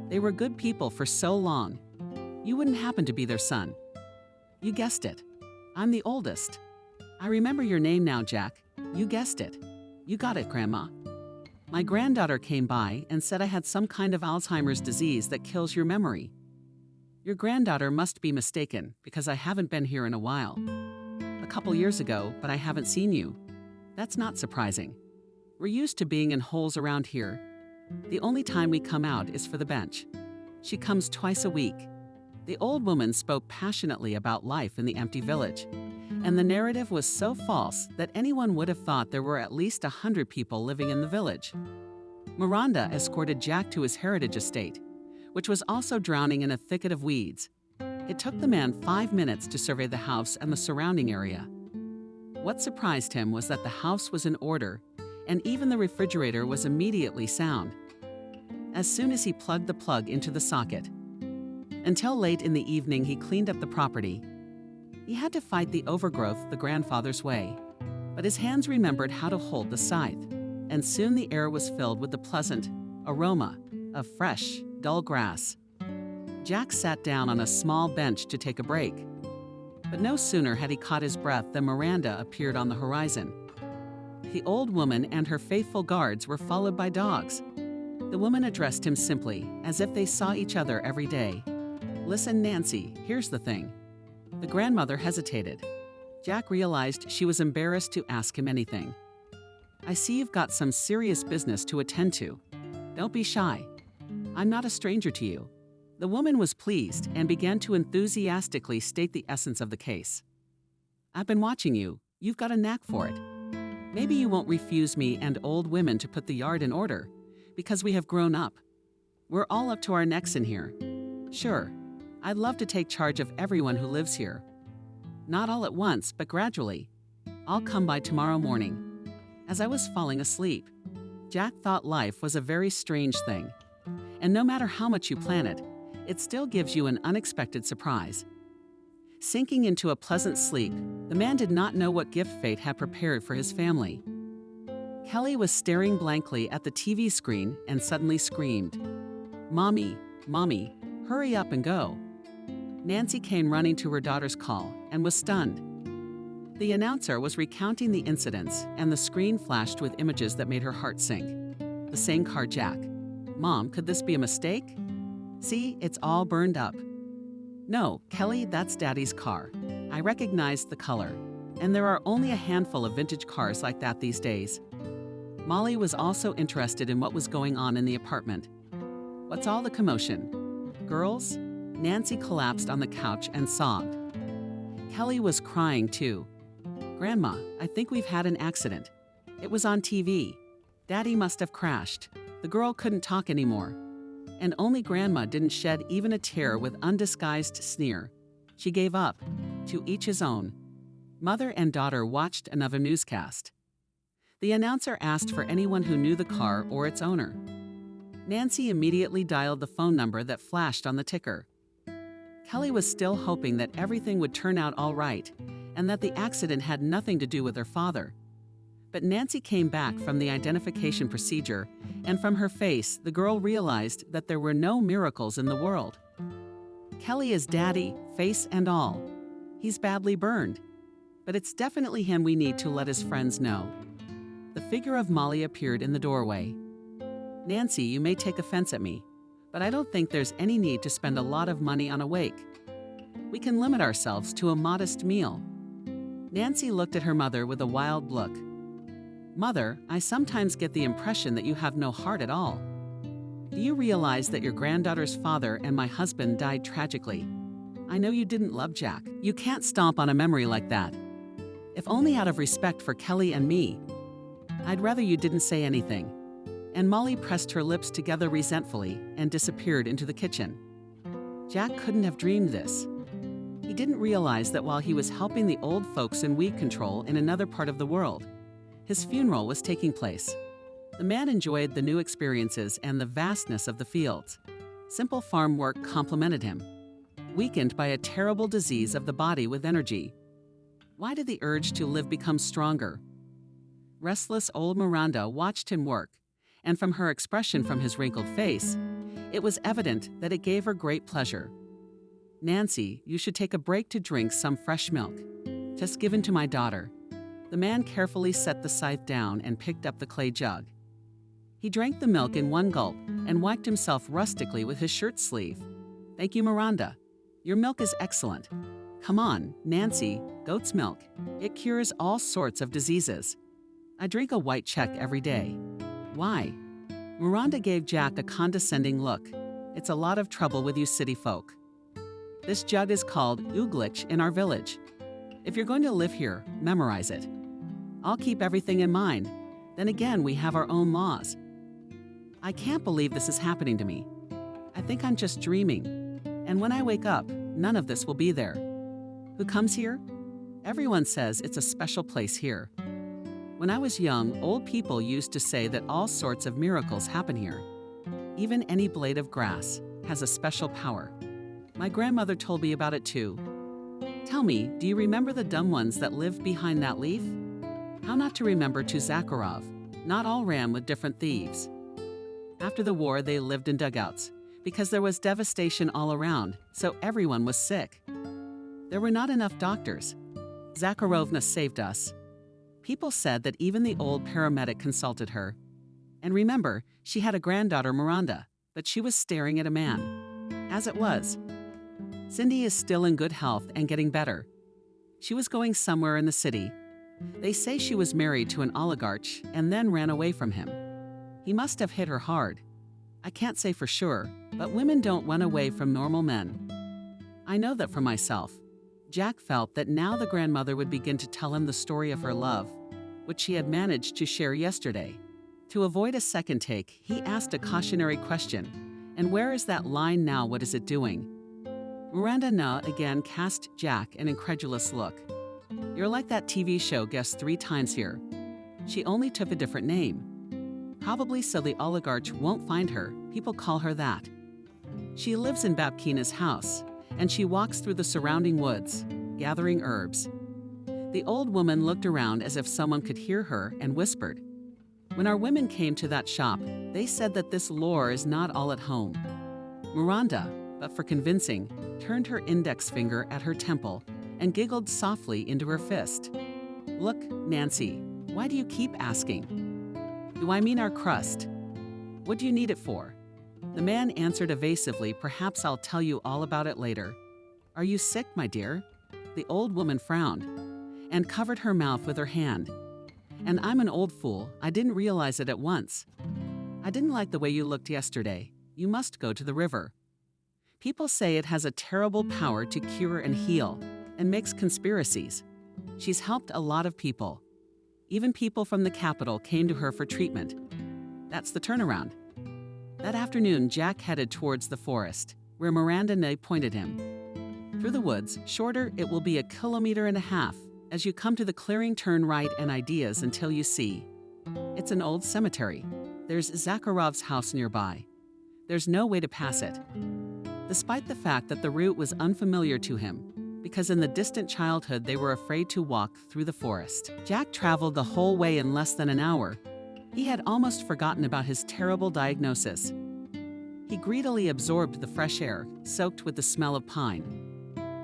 They were good people for so long. You wouldn't happen to be their son." "You guessed it. I'm the oldest. I remember your name now, Jack. You guessed it. You got it, Grandma. My granddaughter came by and said I had some kind of Alzheimer's disease that kills your memory. Your granddaughter must be mistaken because I haven't been here in a while. A couple years ago, but I haven't seen you. That's not surprising. We're used to being in holes around here. The only time we come out is for the bench. She comes twice a week." The old woman spoke passionately about life in the empty village, and the narrative was so false that anyone would have thought there were at least 100 people living in the village. Miranda escorted Jack to his heritage estate, which was also drowning in a thicket of weeds. It took the man 5 minutes to survey the house and the surrounding area. What surprised him was that the house was in order, and even the refrigerator was immediately sound. As soon as he plugged the plug into the socket. Until late in the evening, he cleaned up the property. He had to fight the overgrowth the grandfather's way, but his hands remembered how to hold the scythe, and soon the air was filled with the pleasant aroma of fresh, dull grass. Jack sat down on a small bench to take a break. But no sooner had he caught his breath than Miranda appeared on the horizon. The old woman and her faithful guards were followed by dogs. The woman addressed him simply, as if they saw each other every day. "Listen, Nancy, here's the thing." The grandmother hesitated. Jack realized she was embarrassed to ask him anything. "I see you've got some serious business to attend to. Don't be shy. I'm not a stranger to you." The woman was pleased and began to enthusiastically state the essence of the case. "I've been watching you. You've got a knack for it. Maybe you won't refuse me and old women to put the yard in order, because we have grown up. We're all up to our necks in here. Sure, I'd love to take charge of everyone who lives here. Not all at once, but gradually. I'll come by tomorrow morning." As I was falling asleep, Jack thought life was a very strange thing. And no matter how much you plan it still gives you an unexpected surprise. Sinking into a pleasant sleep, the man did not know what gift fate had prepared for his family. Kelly was staring blankly at the TV screen and suddenly screamed, "Mommy, Mommy." Hurry up and go." Nancy came running to her daughter's call and was stunned. The announcer was recounting the incidents, and the screen flashed with images that made her heart sink. The same car, Jack. "Mom, could this be a mistake? See, it's all burned up." "No, Kelly, that's Daddy's car. I recognized the color, and there are only a handful of vintage cars like that these days." Molly was also interested in what was going on in the apartment. "What's all the commotion? Girls?" Nancy collapsed on the couch and sobbed. Kelly was crying too. "Grandma, I think we've had an accident. It was on TV. Daddy must have crashed." The girl couldn't talk anymore. And only Grandma didn't shed even a tear with undisguised sneer. She gave up. To each his own. Mother and daughter watched another newscast. The announcer asked for anyone who knew the car or its owner. Nancy immediately dialed the phone number that flashed on the ticker. Kelly was still hoping that everything would turn out all right and that the accident had nothing to do with her father. But Nancy came back from the identification procedure, and from her face, the girl realized that there were no miracles in the world. Kelly is Daddy, face and all. He's badly burned. But it's definitely him we need to let his friends know. The figure of Molly appeared in the doorway. "Nancy, you may take offense at me, but I don't think there's any need to spend a lot of money on a wake. We can limit ourselves to a modest meal." Nancy looked at her mother with a wild look. "Mother, I sometimes get the impression that you have no heart at all. Do you realize that your granddaughter's father and my husband died tragically? I know you didn't love Jack. You can't stomp on a memory like that. If only out of respect for Kelly and me. I'd rather you didn't say anything." And Molly pressed her lips together resentfully and disappeared into the kitchen. Jack couldn't have dreamed this. He didn't realize that while he was helping the old folks in weed control in another part of the world, his funeral was taking place. The man enjoyed the new experiences and the vastness of the fields. Simple farm work complemented him, weakened by a terrible disease of the body with energy. Why did the urge to live become stronger? Restless old Miranda watched him work, and from her expression from his wrinkled face, it was evident that it gave her great pleasure. "Nancy, you should take a break to drink some fresh milk. Just given to my daughter." The man carefully set the scythe down and picked up the clay jug. He drank the milk in one gulp and wiped himself rustically with his shirt sleeve. "Thank you, Miranda. Your milk is excellent. Come on, Nancy, goat's milk. It cures all sorts of diseases. I drink a white Czech every day." "Why?" Miranda gave Jack a condescending look. "It's a lot of trouble with you city folk. This jug is called Uglich in our village. If you're going to live here, memorize it. I'll keep everything in mind. Then again, we have our own laws. I can't believe this is happening to me. I think I'm just dreaming. And when I wake up, none of this will be there. Who comes here? Everyone says it's a special place here. When I was young, old people used to say that all sorts of miracles happen here. Even any blade of grass has a special power. My grandmother told me about it too. Tell me, do you remember the dumb ones that lived behind that leaf? How not to remember to Zakharov? Not all ran with different thieves. After the war, they lived in dugouts because there was devastation all around, so everyone was sick. There were not enough doctors. Zakharovna saved us. People said that even the old paramedic consulted her. And remember, she had a granddaughter, Miranda, but she was staring at a man. As it was. Cindy is still in good health and getting better. She was going somewhere in the city. They say she was married to an oligarch and then ran away from him. He must have hit her hard. I can't say for sure, but women don't run away from normal men. I know that for myself. Jack felt that now the grandmother would begin to tell him the story of her love, which she had managed to share yesterday. To avoid a second take, he asked a cautionary question. And where is that line now? What is it doing? Miranda Na again cast Jack an incredulous look. You're like that TV show guest 3 times here. She only took a different name. Probably so the oligarch won't find her. People call her that. She lives in Babkina's house, and she walks through the surrounding woods, gathering herbs. The old woman looked around as if someone could hear her and whispered. When our women came to that shop, they said that this lore is not all at home. Miranda, but for convincing, turned her index finger at her temple and giggled softly into her fist. "Look, Nancy, why do you keep asking?" "Do I mean our crust? What do you need it for?" The man answered evasively, "Perhaps I'll tell you all about it later." "Are you sick, my dear?" The old woman frowned and covered her mouth with her hand. "And I'm an old fool. I didn't realize it at once. I didn't like the way you looked yesterday. You must go to the river. People say it has a terrible power to cure and heal, and makes conspiracies. She's helped a lot of people. Even people from the capital came to her for treatment. That's the turnaround." That afternoon, Jack headed towards the forest, where Miranda Nay pointed him. Through the woods, shorter, it will be 1.5 kilometers. As you come to the clearing, turn right and ideas until you see. It's an old cemetery. There's Zakharov's house nearby. There's no way to pass it. Despite the fact that the route was unfamiliar to him, because in the distant childhood they were afraid to walk through the forest, Jack traveled the whole way in less than an hour. He had almost forgotten about his terrible diagnosis. He greedily absorbed the fresh air, soaked with the smell of pine.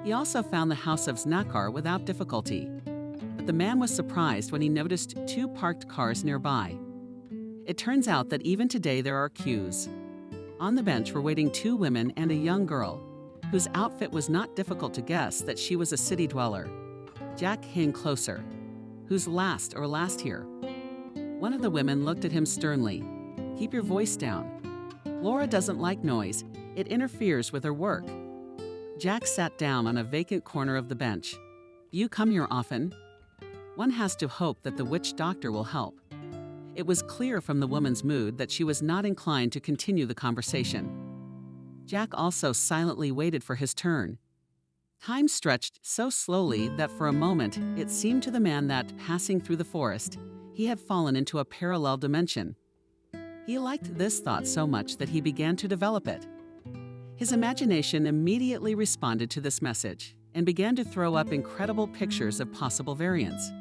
He also found the house of Znakar without difficulty. But the man was surprised when he noticed 2 parked cars nearby. It turns out that even today there are queues. On the bench were waiting 2 women and a young girl, whose outfit was not difficult to guess that she was a city dweller. Jack came closer. "Who's last here?" One of the women looked at him sternly. "Keep your voice down. Laura doesn't like noise. It interferes with her work." Jack sat down on a vacant corner of the bench. "Do you come here often?" One has to hope that the witch doctor will help. It was clear from the woman's mood that she was not inclined to continue the conversation. Jack also silently waited for his turn. Time stretched so slowly that for a moment it seemed to the man that, passing through the forest, he had fallen into a parallel dimension. He liked this thought so much that he began to develop it. His imagination immediately responded to this message and began to throw up incredible pictures of possible variants.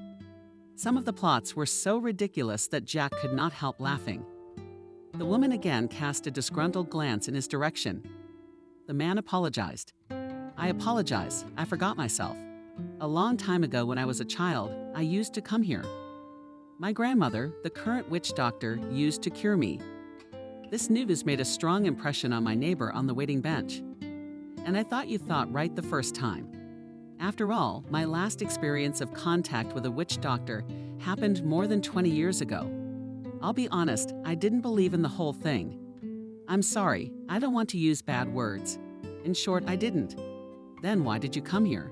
Some of the plots were so ridiculous that Jack could not help laughing. The woman again cast a disgruntled glance in his direction. The man apologized. "I apologize. I forgot myself. A long time ago when I was a child, I used to come here. My grandmother, the current witch doctor, used to cure me. This news made a strong impression on my neighbor on the waiting bench. And I thought you thought right the first time. After all, my last experience of contact with a witch doctor happened more than 20 years ago. I'll be honest, I didn't believe in the whole thing. I'm sorry, I don't want to use bad words. In short, I didn't. Then why did you come here?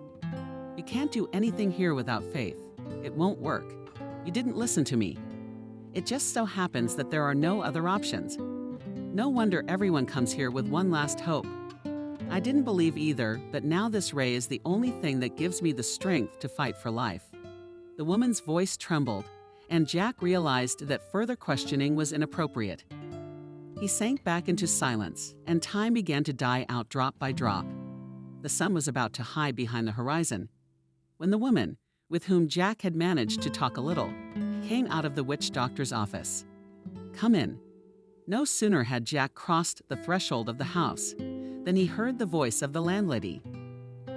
You can't do anything here without faith. It won't work. You didn't listen to me. It just so happens that there are no other options. No wonder everyone comes here with one last hope. I didn't believe either, but now this ray is the only thing that gives me the strength to fight for life." The woman's voice trembled, and Jack realized that further questioning was inappropriate. He sank back into silence, and time began to die out drop by drop. The sun was about to hide behind the horizon, when the woman, with whom Jack had managed to talk a little, came out of the witch doctor's office. "Come in." No sooner had Jack crossed the threshold of the house than he heard the voice of the landlady.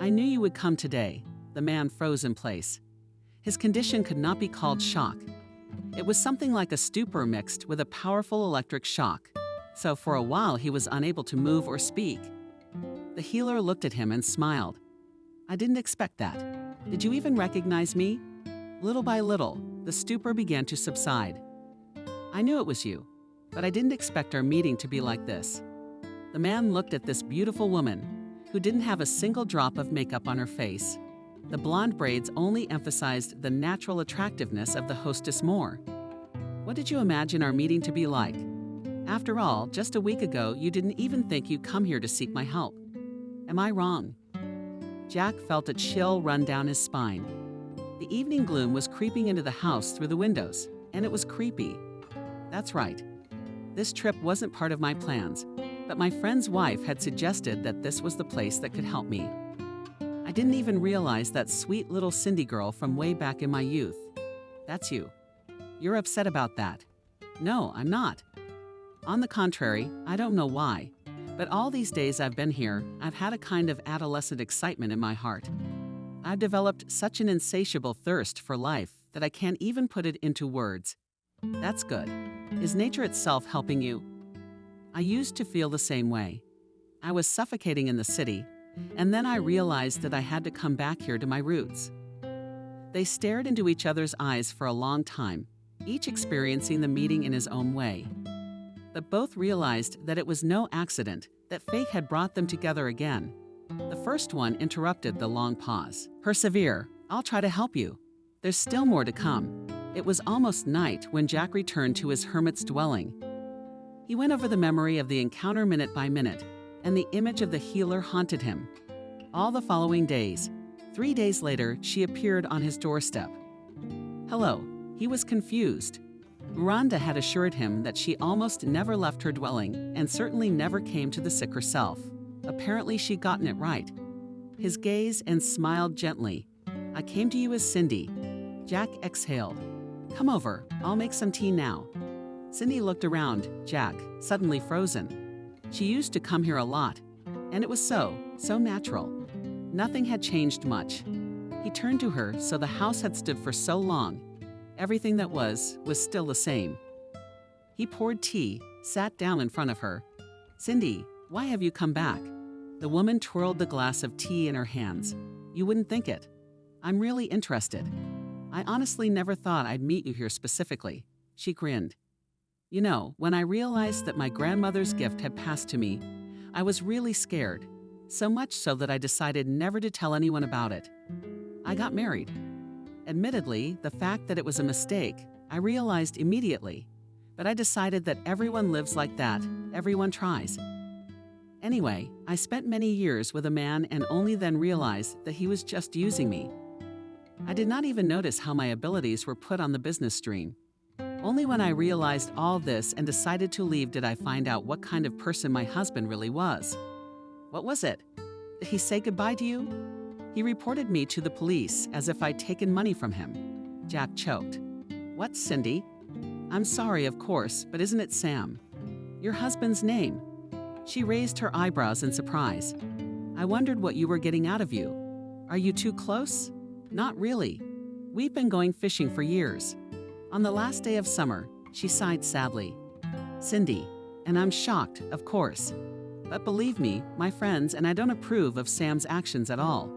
"I knew you would come today." The man froze in place. His condition could not be called shock. It was something like a stupor mixed with a powerful electric shock, so for a while he was unable to move or speak. The healer looked at him and smiled. "I didn't expect that. Did you even recognize me?" Little by little, the stupor began to subside. "I knew it was you, but I didn't expect our meeting to be like this." The man looked at this beautiful woman, who didn't have a single drop of makeup on her face. The blonde braids only emphasized the natural attractiveness of the hostess more. "What did you imagine our meeting to be like? After all, just a week ago, you didn't even think you'd come here to seek my help. Am I wrong?" Jack felt a chill run down his spine. The evening gloom was creeping into the house through the windows, and it was creepy. That's right. This trip wasn't part of my plans, but my friend's wife had suggested that this was the place that could help me. I didn't even realize that sweet little Cindy girl from way back in my youth. That's you. You're upset about that. No, I'm not. On the contrary, I don't know why, But all these days I've been here, I've had a kind of adolescent excitement in my heart. I've developed such an insatiable thirst for life that I can't even put it into words. That's good. Is nature itself helping you? I used to feel the same way. I was suffocating in the city, and then I realized that I had to come back here to my roots. They stared into each other's eyes for a long time, each experiencing the meeting in his own way. But both realized that it was no accident, that fate had brought them together again. The first one interrupted the long pause. Persevere, I'll try to help you. There's still more to come. It was almost night when Jack returned to his hermit's dwelling. He went over the memory of the encounter minute by minute, and the image of the healer haunted him. All the following days, 3 days later, she appeared on his doorstep. Hello, he was confused. Rhonda had assured him that she almost never left her dwelling and certainly never came to the sick herself. Apparently she'd gotten it right. His gaze and smiled gently. I came to you as Cindy. Jack exhaled. Come over, I'll make some tea now. Cindy looked around, Jack, suddenly frozen. She used to come here a lot, and it was so natural. Nothing had changed much. He turned to her so the house had stood for so long. Everything that was still the same. He poured tea, sat down in front of her. Cindy, why have you come back? The woman twirled the glass of tea in her hands. You wouldn't think it. I'm really interested. I honestly never thought I'd meet you here specifically. She grinned. You know, when I realized that my grandmother's gift had passed to me, I was really scared. So much so that I decided never to tell anyone about it. I got married. Admittedly, the fact that it was a mistake, I realized immediately. But I decided that everyone lives like that, everyone tries. Anyway, I spent many years with a man and only then realized that he was just using me. I did not even notice how my abilities were put on the business stream. Only when I realized all this and decided to leave did I find out what kind of person my husband really was. What was it? Did he say goodbye to you? He reported me to the police as if I'd taken money from him. Jack choked. What, Cindy? I'm sorry, of course, but isn't it Sam? Your husband's name. She raised her eyebrows in surprise. I wondered what you were getting out of you. Are you too close? Not really. We've been going fishing for years. On the last day of summer, she sighed sadly. Cindy, and I'm shocked, of course. But believe me, my friends and I don't approve of Sam's actions at all.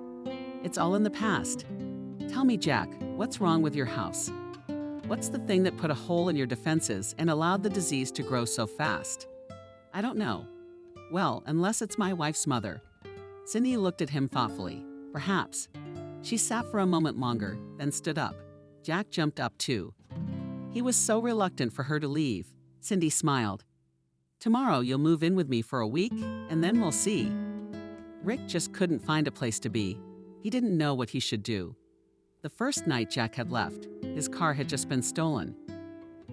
It's all in the past. Tell me, Jack, what's wrong with your house? What's the thing that put a hole in your defenses and allowed the disease to grow so fast? I don't know. Well, unless it's my wife's mother. Cindy looked at him thoughtfully. Perhaps. She sat for a moment longer, then stood up. Jack jumped up too. He was so reluctant for her to leave. Cindy smiled. Tomorrow you'll move in with me for a week, and then we'll see. Rick just couldn't find a place to be. He didn't know what he should do. The first night Jack had left, his car had just been stolen.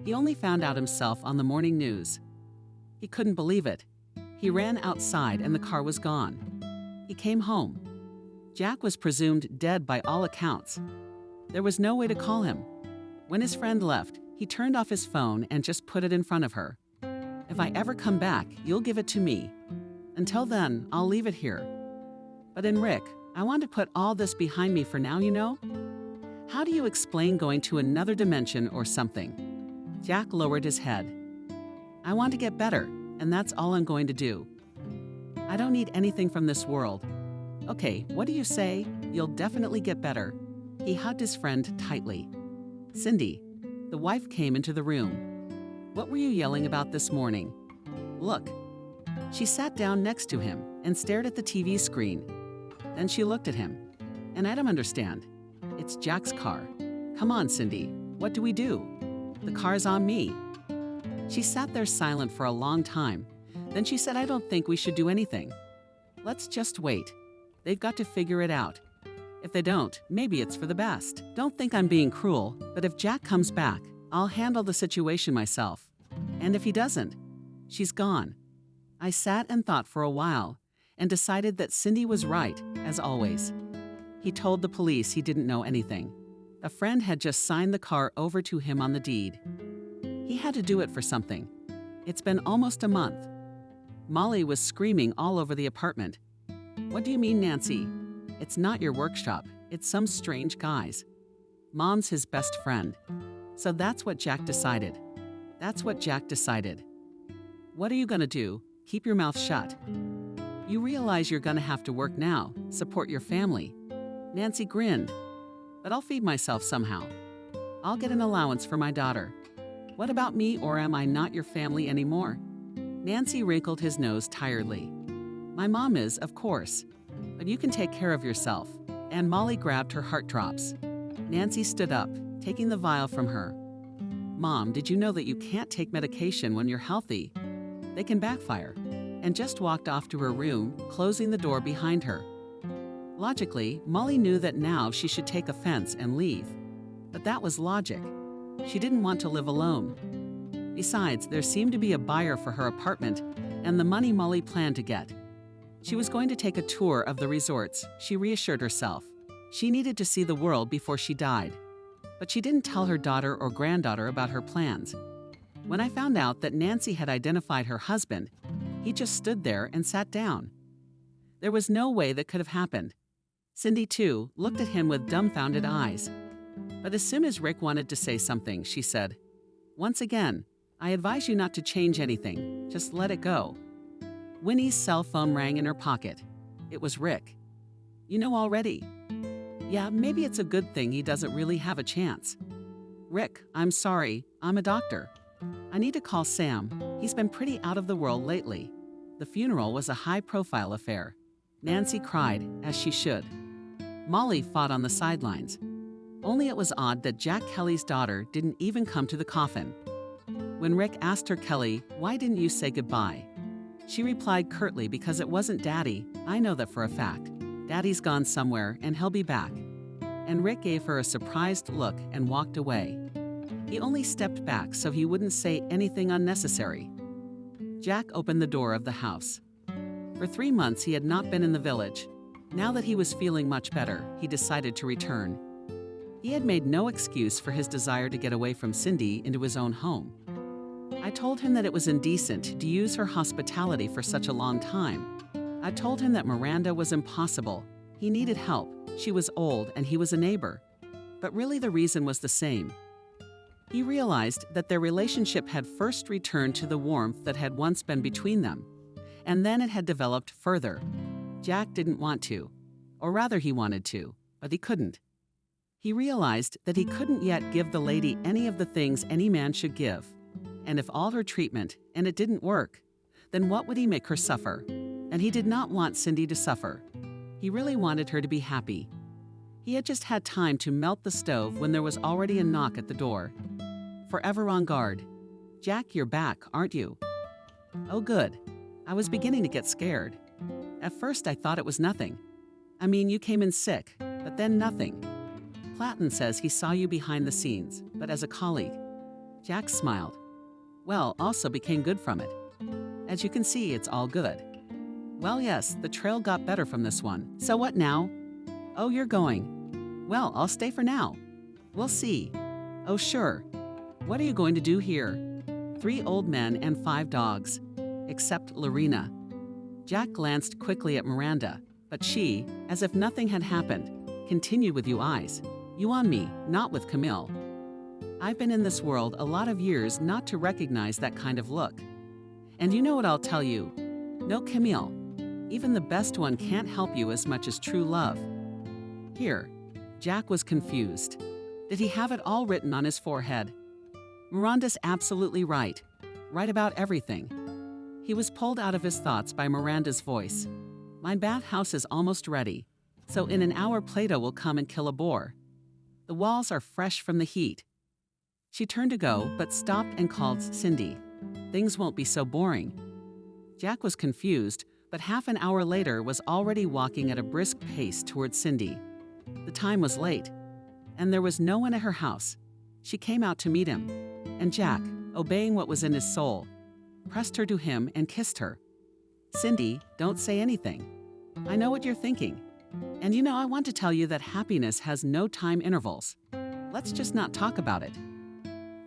He only found out himself on the morning news. He couldn't believe it. He ran outside and the car was gone. He came home. Jack was presumed dead by all accounts. There was no way to call him. When his friend left, he turned off his phone and just put it in front of her. If I ever come back, you'll give it to me. Until then, I'll leave it here. But in Rick, I want to put all this behind me for now, you know? How do you explain going to another dimension or something? Jack lowered his head. I want to get better, and that's all I'm going to do. I don't need anything from this world. Okay, what do you say? You'll definitely get better. He hugged his friend tightly. Cindy, the wife came into the room. What were you yelling about this morning? Look. She sat down next to him and stared at the TV screen. Then she looked at him. And I don't understand. It's Jack's car. Come on, Cindy. What do we do? The car's on me. She sat there silent for a long time. Then she said, I don't think we should do anything. Let's just wait. They've got to figure it out. If they don't, maybe it's for the best. Don't think I'm being cruel, but if Jack comes back, I'll handle the situation myself. And if he doesn't, she's gone. I sat and thought for a while and decided that Cindy was right, as always. He told the police he didn't know anything. A friend had just signed the car over to him on the deed. He had to do it for something. It's been almost a month. Molly was screaming all over the apartment. "What do you mean, Nancy? It's not your workshop. It's some strange guy's. Mom's his best friend." So that's what Jack decided. What are you gonna do? Keep your mouth shut. You realize you're gonna have to work now, support your family. Nancy grinned. "But I'll feed myself somehow. I'll get an allowance for my daughter. What about me, or am I not your family anymore?" Nancy wrinkled his nose tiredly. "My mom is, of course, but you can take care of yourself." And Molly grabbed her heart drops. Nancy stood up, taking the vial from her. "Mom, did you know that you can't take medication when you're healthy? They can backfire," and just walked off to her room, closing the door behind her. Logically, Molly knew that now she should take offense and leave. But that was logic. She didn't want to live alone. Besides, there seemed to be a buyer for her apartment and the money Molly planned to get. She was going to take a tour of the resorts, she reassured herself. She needed to see the world before she died. But she didn't tell her daughter or granddaughter about her plans. When I found out that Nancy had identified her husband, he just stood there and sat down. There was no way that could have happened. Cindy, too, looked at him with dumbfounded eyes. But as soon as Rick wanted to say something, she said, "Once again, I advise you not to change anything. Just let it go." Winnie's cell phone rang in her pocket. It was Rick. "You know already." "Yeah, maybe it's a good thing he doesn't really have a chance." "Rick, I'm sorry. I'm a doctor. I need to call Sam. He's been pretty out of the world lately." The funeral was a high-profile affair. Nancy cried, as she should. Molly fought on the sidelines. Only it was odd that Jack Kelly's daughter didn't even come to the coffin. When Rick asked her, "Kelly, why didn't you say goodbye?" she replied curtly, "Because it wasn't Daddy. I know that for a fact. Daddy's gone somewhere and he'll be back." And Rick gave her a surprised look and walked away. He only stepped back so he wouldn't say anything unnecessary. Jack opened the door of the house. For 3 months he had not been in the village. Now that he was feeling much better, he decided to return. He had made no excuse for his desire to get away from Cindy into his own home. I told him that it was indecent to use her hospitality for such a long time. I told him that Miranda was impossible. He needed help. She was old and he was a neighbor. But really the reason was the same. He realized that their relationship had first returned to the warmth that had once been between them, and then it had developed further. Jack didn't want to, or rather he wanted to, but he couldn't. He realized that he couldn't yet give the lady any of the things any man should give. And if all her treatment, and it didn't work, then what would he make her suffer? And he did not want Cindy to suffer. He really wanted her to be happy. He had just had time to melt the stove when there was already a knock at the door. Forever on guard. "Jack, you're back, aren't you?" "Oh, good." I was beginning to get scared. At first I thought it was nothing. I mean, you came in sick, but then nothing. Platten says he saw you behind the scenes, but as a colleague. Jack smiled. "Well, also became good from it. As you can see, it's all good." "Well, yes, the trail got better from this one. So what now?" "Oh, you're going." "Well, I'll stay for now." "We'll see." "Oh, sure." "What are you going to do here?" 3 old men and 5 dogs. Except Lorena. Jack glanced quickly at Miranda, but she, as if nothing had happened, continued with you eyes. "You on me, not with Camille." I've been in this world a lot of years not to recognize that kind of look. And you know what I'll tell you? No, Camille. Even the best one can't help you as much as true love. Here. Jack was confused. Did he have it all written on his forehead? Miranda's absolutely right. Right about everything. He was pulled out of his thoughts by Miranda's voice. "My bathhouse is almost ready, so in an hour Plato will come and kill a boar. The walls are fresh from the heat." She turned to go, but stopped and called Cindy. "Things won't be so boring." Jack was confused, but half an hour later was already walking at a brisk pace towards Cindy. The time was late, and there was no one at her house. She came out to meet him, and Jack, obeying what was in his soul, pressed her to him and kissed her. "Cindy, don't say anything. I know what you're thinking. And you know, I want to tell you that happiness has no time intervals. Let's just not talk about it."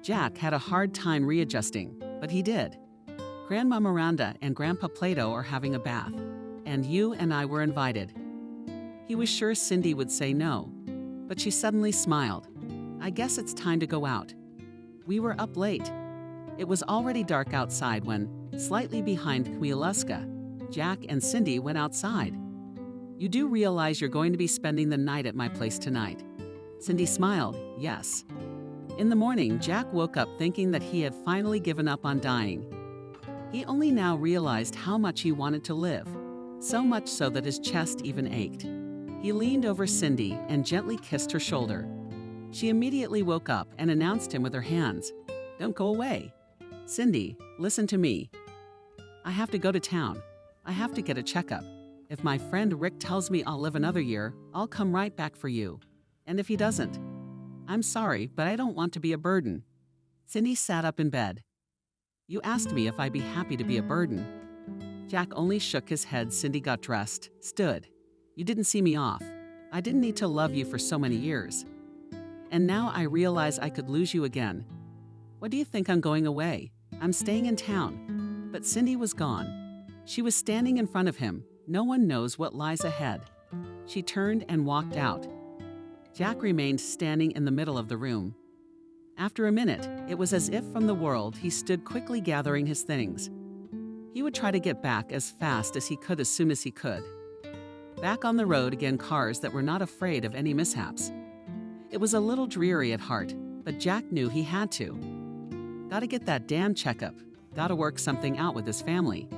Jack had a hard time readjusting, but he did. Grandma Miranda and Grandpa Plato are having a bath, and you and I were invited." He was sure Cindy would say no, but she suddenly smiled. "I guess it's time to go out." We were up late. It was already dark outside when, slightly behind Kwiatkowska, Jack and Cindy went outside. "You do realize you're going to be spending the night at my place tonight?" Cindy smiled, yes. In the morning, Jack woke up thinking that he had finally given up on dying. He only now realized how much he wanted to live, so much so that his chest even ached. He leaned over Cindy and gently kissed her shoulder. She immediately woke up and announced him with her hands. "Don't go away. Cindy, listen to me. I have to go to town. I have to get a checkup. If my friend Rick tells me I'll live another year, I'll come right back for you. And if he doesn't, I'm sorry, but I don't want to be a burden." Cindy sat up in bed. "You asked me if I'd be happy to be a burden." Jack only shook his head. Cindy got dressed, stood. "You didn't see me off. I didn't need to love you for so many years. And now I realize I could lose you again. What do you think I'm going away? I'm staying in town." But Cindy was gone. She was standing in front of him. No one knows what lies ahead. She turned and walked out. Jack remained standing in the middle of the room. After a minute, it was as if from the world he stood quickly gathering his things. He would try to get back as fast as he could as soon as he could. Back on the road again, cars that were not afraid of any mishaps. It was a little dreary at heart, but Jack knew he had to. Gotta get that damn checkup. Gotta work something out with his family.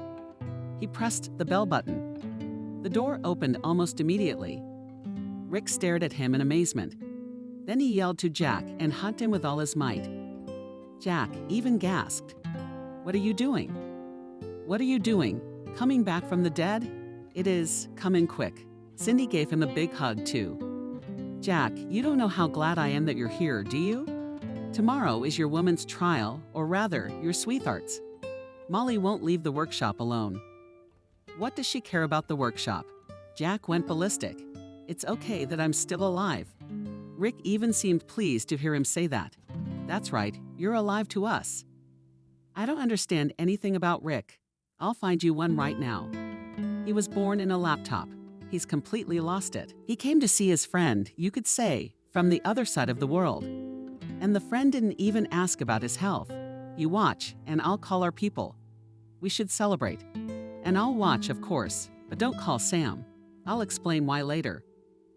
He pressed the bell button. The door opened almost immediately. Rick stared at him in amazement. Then he yelled to Jack and hugged him with all his might. Jack even gasped. "What are you doing? What are you doing? Coming back from the dead? It is, come in quick." Cindy gave him a big hug too. "Jack, you don't know how glad I am that you're here, do you? Tomorrow is your woman's trial, or rather, your sweetheart's. Molly won't leave the workshop alone." What does she care about the workshop? Jack went ballistic. "It's okay that I'm still alive." Rick even seemed pleased to hear him say that. "That's right, you're alive to us." "I don't understand anything about Rick. I'll find you one right now. He was born in a laptop. He's completely lost it. He came to see his friend, you could say, from the other side of the world. And the friend didn't even ask about his health. You watch, and I'll call our people. We should celebrate. And I'll watch, of course, but don't call Sam. I'll explain why later."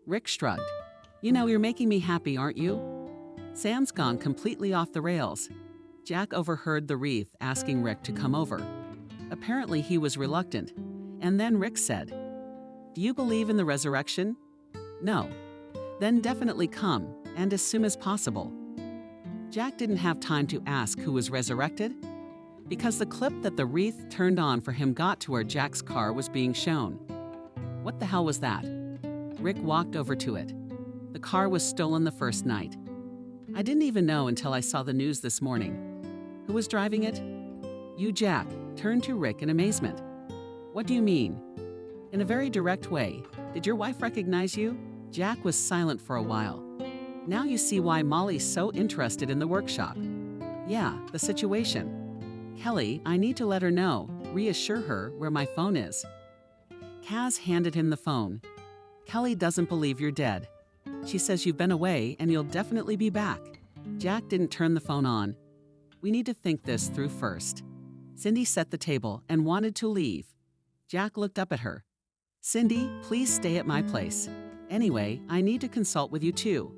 Rick shrugged. "You know, you're making me happy, aren't you?" Sam's gone completely off the rails. Jack overheard the wreath asking Rick to come over. Apparently he was reluctant, and then Rick said, "Do you believe in the resurrection?" "No." "Then definitely come, and as soon as possible." Jack didn't have time to ask who was resurrected, because the clip that the wreath turned on for him got to where Jack's car was being shown. What the hell was that? Rick walked over to it. The car was stolen the first night. "I didn't even know until I saw the news this morning." "Who was driving it?" "You, Jack," turned to Rick in amazement. "What do you mean?" "In a very direct way. Did your wife recognize you?" Jack was silent for a while. "Now you see why Molly's so interested in the workshop." "Yeah, the situation. Kelly, I need to let her know, reassure her where my phone is." Kaz handed him the phone. "Kelly doesn't believe you're dead. She says you've been away and you'll definitely be back." Jack didn't turn the phone on. "We need to think this through first." Cindy set the table and wanted to leave. Jack looked up at her. "Cindy, please stay at my place. Anyway, I need to consult with you too."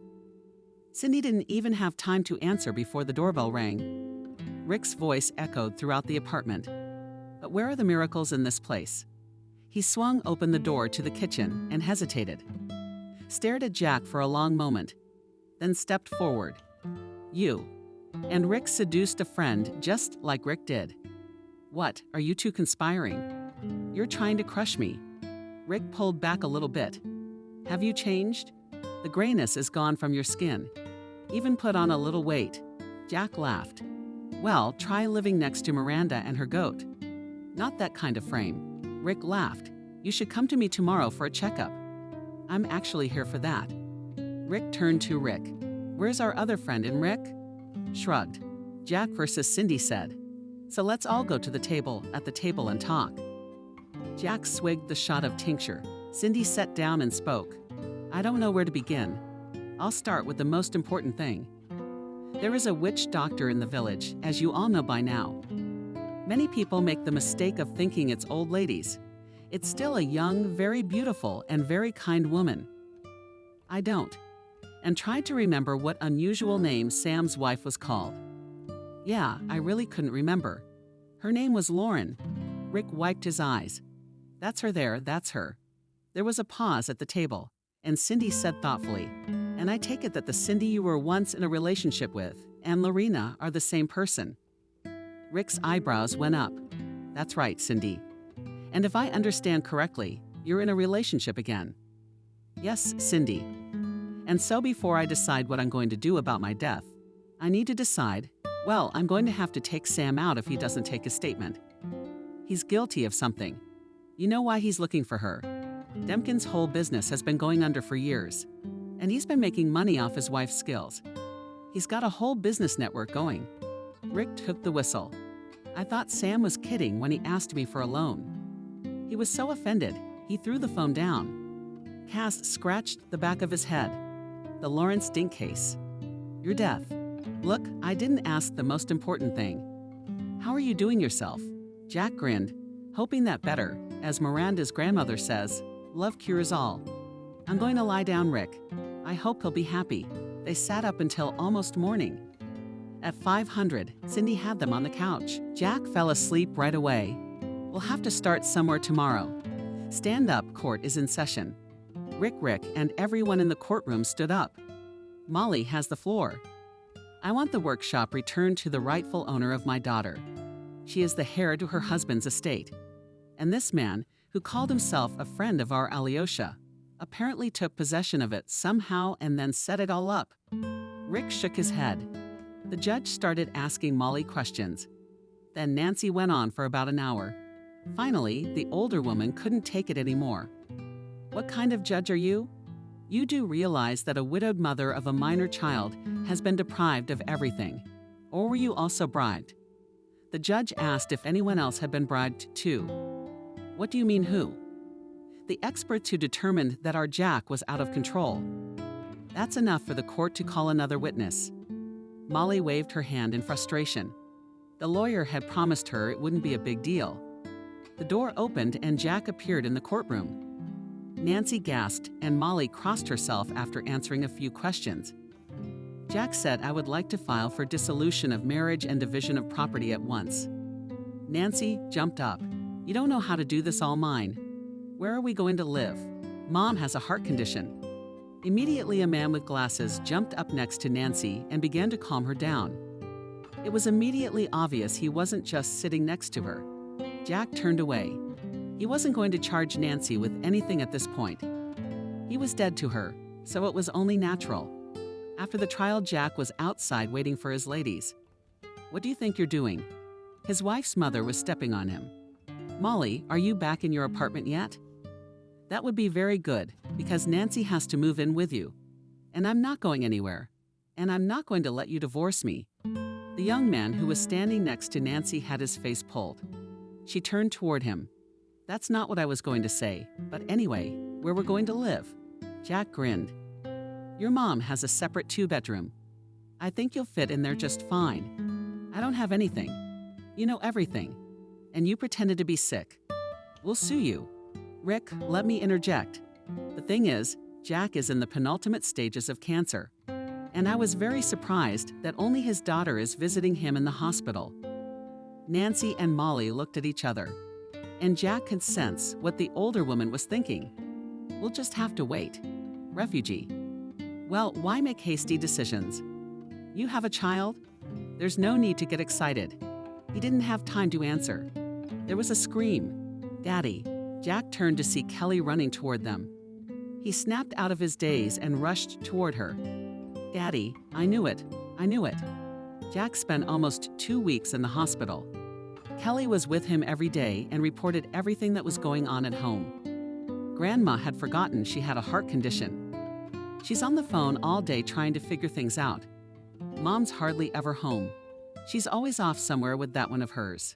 Cindy didn't even have time to answer before the doorbell rang. Rick's voice echoed throughout the apartment. But where are the miracles in this place? He swung open the door to the kitchen and hesitated. Stared at Jack for a long moment, then stepped forward. "You." And Rick seduced a friend just like Rick did. "What, are you two conspiring? You're trying to crush me." Rick pulled back a little bit. "Have you changed? The grayness is gone from your skin. Even put on a little weight." Jack laughed. "Well, try living next to Miranda and her goat." "Not that kind of frame." Rick laughed. "You should come to me tomorrow for a checkup." "I'm actually here for that." Rick turned to Rick. "Where's our other friend in Rick?" Shrugged. "Jack versus Cindy said. So let's all go to the table and talk. Jack swigged the shot of tincture. Cindy sat down and spoke. I don't know where to begin. I'll start with the most important thing. There is a witch doctor in the village, as you all know by now. Many people make the mistake of thinking it's old ladies. It's still a young, very beautiful, and very kind woman. I don't. And tried to remember what unusual name Sam's wife was called. Yeah, I really couldn't remember. Her name was Lauren. Rick wiped his eyes. That's her there, that's her. There was a pause at the table, and Cindy said thoughtfully, and I take it that the Cindy you were once in a relationship with and Lorena are the same person. Rick's eyebrows went up. That's right, Cindy. And if I understand correctly, you're in a relationship again. Yes, Cindy. And so before I decide what I'm going to do about my death, I need to decide, well, I'm going to have to take Sam out if he doesn't take a statement. He's guilty of something. You know why he's looking for her. Demkin's whole business has been going under for years, and he's been making money off his wife's skills. He's got a whole business network going. Rick took the whistle. I thought Sam was kidding when he asked me for a loan. He was so offended, he threw the phone down. Cass scratched the back of his head. The Lawrence Dink case. Your death. Look, I didn't ask the most important thing. How are you doing yourself? Jack grinned, hoping that better, as Miranda's grandmother says, love cures all. I'm going to lie down, Rick. I hope he'll be happy. They sat up until almost morning. At 500, Cindy had them on the couch. Jack fell asleep right away. We'll have to start somewhere tomorrow. Stand-up court is in session. Rick, and everyone in the courtroom stood up. Molly has the floor. I want the workshop returned to the rightful owner of my daughter. She is the heir to her husband's estate. And this man, who called himself a friend of our Alyosha, apparently took possession of it somehow and then set it all up. Rick shook his head. The judge started asking Molly questions. Then Nancy went on for about an hour. Finally, the older woman couldn't take it anymore. What kind of judge are you? You do realize that a widowed mother of a minor child has been deprived of everything. Or were you also bribed? The judge asked if anyone else had been bribed too. What do you mean who? The experts who determined that our Jack was out of control. That's enough for the court to call another witness. Molly waved her hand in frustration. The lawyer had promised her it wouldn't be a big deal. The door opened and Jack appeared in the courtroom. Nancy gasped and Molly crossed herself after answering a few questions. Jack said I would like to file for dissolution of marriage and division of property at once. Nancy jumped up. You don't know how to do this all mine. Where are we going to live? Mom has a heart condition. Immediately a man with glasses jumped up next to Nancy and began to calm her down. It was immediately obvious he wasn't just sitting next to her. Jack turned away. He wasn't going to charge Nancy with anything at this point. He was dead to her, so it was only natural. After the trial, Jack was outside waiting for his ladies. What do you think you're doing? His wife's mother was stepping on him. Molly, are you back in your apartment yet? That would be very good, because Nancy has to move in with you. And I'm not going anywhere. And I'm not going to let you divorce me. The young man who was standing next to Nancy had his face pulled. She turned toward him. That's not what I was going to say, but anyway, where we're going to live. Jack grinned. Your mom has a separate 2-bedroom. I think you'll fit in there just fine. I don't have anything. You know everything. And you pretended to be sick. We'll sue you. Rick, let me interject. The thing is, Jack is in the penultimate stages of cancer. And I was very surprised that only his daughter is visiting him in the hospital. Nancy and Molly looked at each other. And Jack could sense what the older woman was thinking. We'll just have to wait. Refugee. Well, why make hasty decisions? You have a child? There's no need to get excited. He didn't have time to answer. There was a scream. Daddy. Jack turned to see Kelly running toward them. He snapped out of his daze and rushed toward her. Daddy, I knew it. I knew it. Jack spent almost 2 weeks in the hospital. Kelly was with him every day and reported everything that was going on at home. Grandma had forgotten she had a heart condition. She's on the phone all day trying to figure things out. Mom's hardly ever home. She's always off somewhere with that one of hers.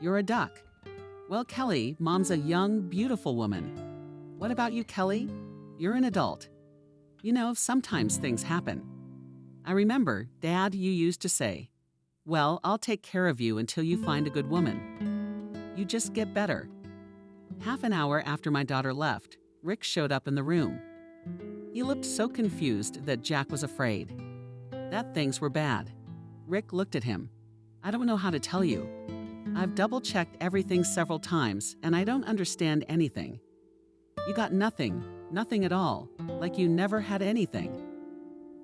You're a duck. Well, Kelly, Mom's a young, beautiful woman. What about you, Kelly? You're an adult. You know, sometimes things happen. I remember, Dad, you used to say, well, I'll take care of you until you find a good woman. You just get better. Half an hour after my daughter left, Rick showed up in the room. He looked so confused that Jack was afraid. That things were bad. Rick looked at him. I don't know how to tell you. I've double-checked everything several times, and I don't understand anything. You got nothing at all, like you never had anything.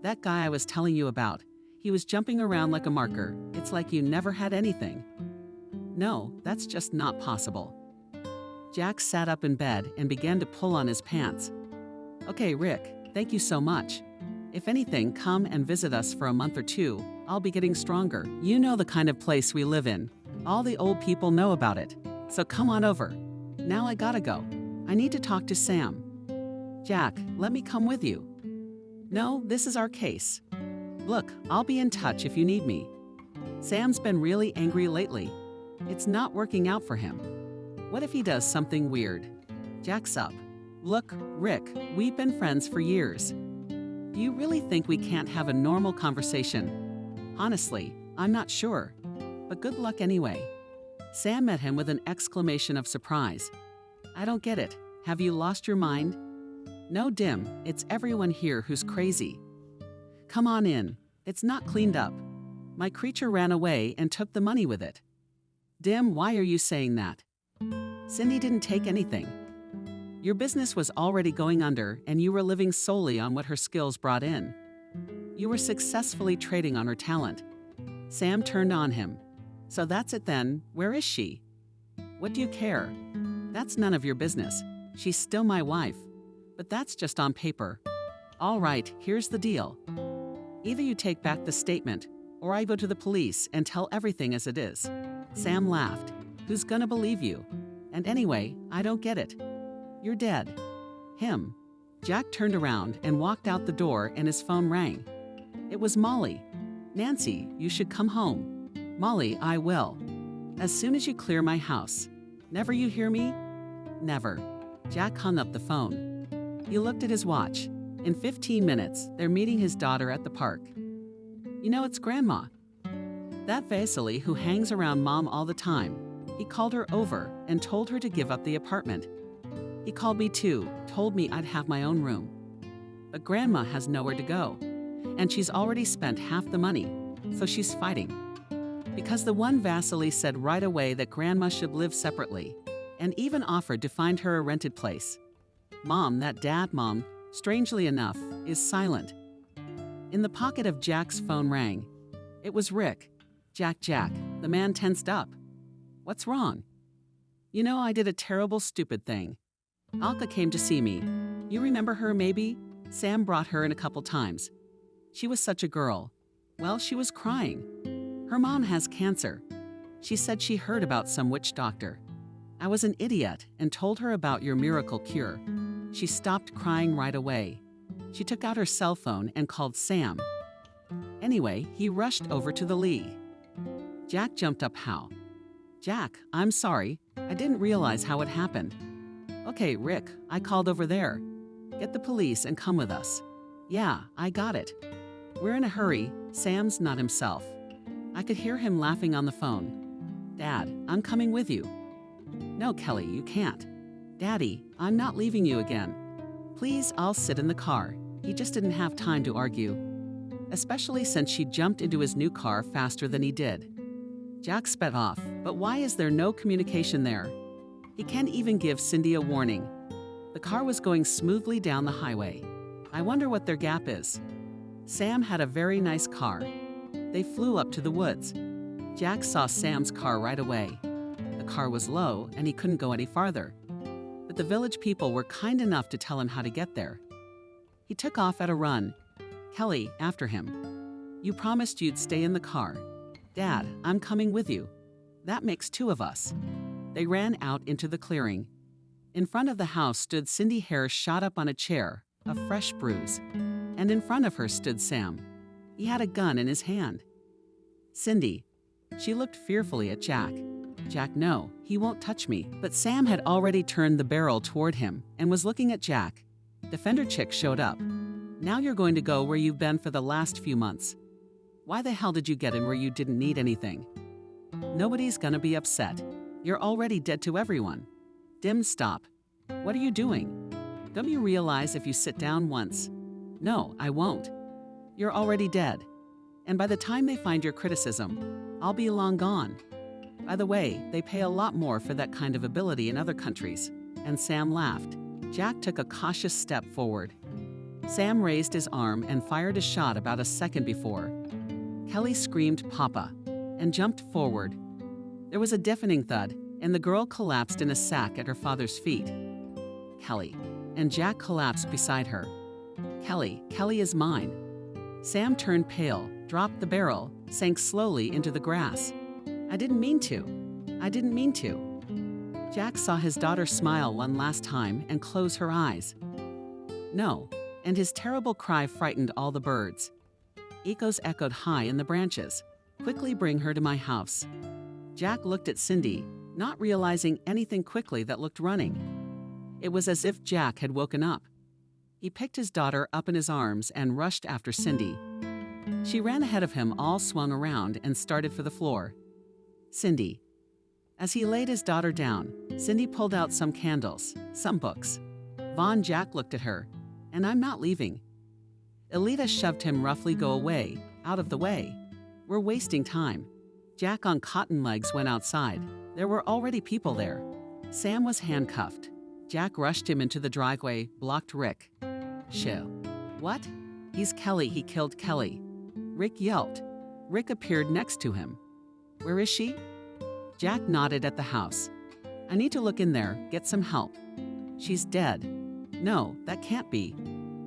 That guy I was telling you about, he was jumping around like a marker. It's like you never had anything. No, that's just not possible. Jack sat up in bed and began to pull on his pants. Okay, Rick, thank you so much. If anything, come and visit us for a month or two. I'll be getting stronger. You know the kind of place we live in. All the old people know about it. So come on over. Now I gotta go. I need to talk to Sam. Jack, let me come with you. No, this is our case. Look, I'll be in touch if you need me. Sam's been really angry lately. It's not working out for him. What if he does something weird? Jack's up. Look, Rick, we've been friends for years. Do you really think we can't have a normal conversation? Honestly, I'm not sure. But good luck anyway. Sam met him with an exclamation of surprise. I don't get it. Have you lost your mind? No, Dim, it's everyone here who's crazy. Come on in. It's not cleaned up. My creature ran away and took the money with it. Dim, why are you saying that? Cindy didn't take anything. Your business was already going under and you were living solely on what her skills brought in. You were successfully trading on her talent. Sam turned on him. So that's it then. Where is she? What do you care? That's none of your business. She's still my wife. But that's just on paper. All right, here's the deal. Either you take back the statement, or I go to the police and tell everything as it is. Sam laughed. Who's gonna believe you? And anyway, I don't get it. You're dead. Him. Jack turned around and walked out the door and his phone rang. It was Molly. Nancy, you should come home. Molly, I will. As soon as you clear my house. Never you hear me? Never. Jack hung up the phone. He looked at his watch. In 15 minutes, they're meeting his daughter at the park. You know, it's Grandma. That Vasily who hangs around Mom all the time. He called her over and told her to give up the apartment. He called me too, told me I'd have my own room. But Grandma has nowhere to go, and she's already spent half the money, so she's fighting. Because the one Vasily said right away that Grandma should live separately, and even offered to find her a rented place. Mom, that dad mom, strangely enough, is silent. In the pocket of Jack's phone rang. It was Rick. Jack, the man tensed up. What's wrong? You know, I did a terrible, stupid thing. Alka came to see me. You remember her, maybe? Sam brought her in a couple times. She was such a girl. Well, she was crying. Her mom has cancer. She said she heard about some witch doctor. I was an idiot and told her about your miracle cure. She stopped crying right away. She took out her cell phone and called Sam. Anyway, he rushed over to the Lee. Jack jumped up. How? Jack, I'm sorry. I didn't realize how it happened. Okay, Rick, I called over there. Get the police and come with us. Yeah, I got it. We're in a hurry. Sam's not himself. I could hear him laughing on the phone. Dad, I'm coming with you. No, Kelly, you can't. Daddy, I'm not leaving you again. Please, I'll sit in the car. He just didn't have time to argue, especially since she jumped into his new car faster than he did. Jack sped off, but why is there no communication there? He can't even give Cindy a warning. The car was going smoothly down the highway. I wonder what their gap is. Sam had a very nice car. They flew up to the woods. Jack saw Sam's car right away. The car was low and he couldn't go any farther. But the village people were kind enough to tell him how to get there. He took off at a run. Kelly after him. You promised you'd stay in the car. Dad, I'm coming with you. That makes two of us. They ran out into the clearing. In front of the house stood Cindy Hare shot up on a chair, a fresh bruise. And in front of her stood Sam. He had a gun in his hand. Cindy, She looked fearfully at Jack. Jack, no, he won't touch me. But Sam had already turned the barrel toward him and was looking at Jack. Defender Chick showed up. Now you're going to go where you've been for the last few months. Why the hell did you get in where you didn't need anything? Nobody's gonna be upset. You're already dead to everyone. Dim, stop. What are you doing? Don't you realize if you sit down once? No, I won't. You're already dead. And by the time they find your criticism, I'll be long gone. By the way, they pay a lot more for that kind of ability in other countries. And Sam laughed. Jack took a cautious step forward. Sam raised his arm and fired a shot about a second before. Kelly screamed, "Papa," and jumped forward. There was a deafening thud, and the girl collapsed in a sack at her father's feet. Kelly. And Jack collapsed beside her. Kelly is mine. Sam turned pale, dropped the barrel, sank slowly into the grass. I didn't mean to. Jack saw his daughter smile one last time and close her eyes. No, and his terrible cry frightened all the birds. Echoes echoed high in the branches. Quickly bring her to my house. Jack looked at Cindy, not realizing anything quickly that looked running. It was as if Jack had woken up. He picked his daughter up in his arms and rushed after Cindy. She ran ahead of him, all swung around, and started for the floor. Cindy. As he laid his daughter down, Cindy pulled out some candles, some books. Vaughn, Jack looked at her. And I'm not leaving. Elita shoved him roughly. Go away, out of the way. We're wasting time. Jack on cotton legs went outside. There were already people there. Sam was handcuffed. Jack rushed him into the driveway, blocked Rick. Shoo. What? He's Kelly. He killed Kelly. Rick yelped. Rick appeared next to him. Where is she? Jack nodded at the house. I need to look in there, get some help. She's dead. No, that can't be.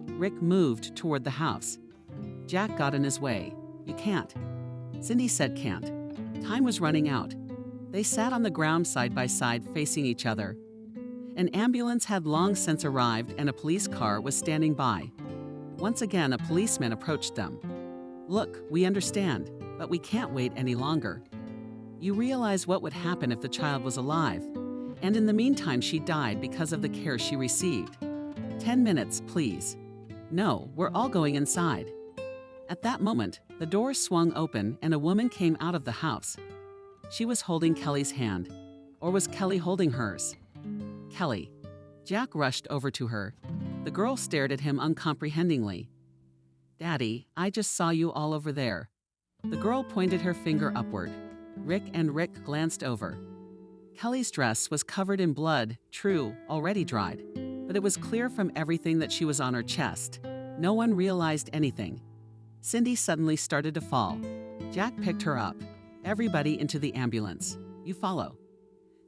Rick moved toward the house. Jack got in his way. You can't. Cindy said can't. Time was running out. They sat on the ground side by side facing each other. An ambulance had long since arrived and a police car was standing by. Once again, a policeman approached them. Look, we understand, but we can't wait any longer. You realize what would happen if the child was alive, and in the meantime she died because of the care she received. 10 minutes, please. No, we're all going inside. At that moment, the door swung open and a woman came out of the house. She was holding Kelly's hand. Or was Kelly holding hers? Kelly. Jack rushed over to her. The girl stared at him uncomprehendingly. Daddy, I just saw you all over there. The girl pointed her finger upward. Rick glanced over. Kelly's dress was covered in blood, true, already dried. But it was clear from everything that she was on her chest. No one realized anything. Cindy suddenly started to fall. Jack picked her up. Everybody into the ambulance. You follow.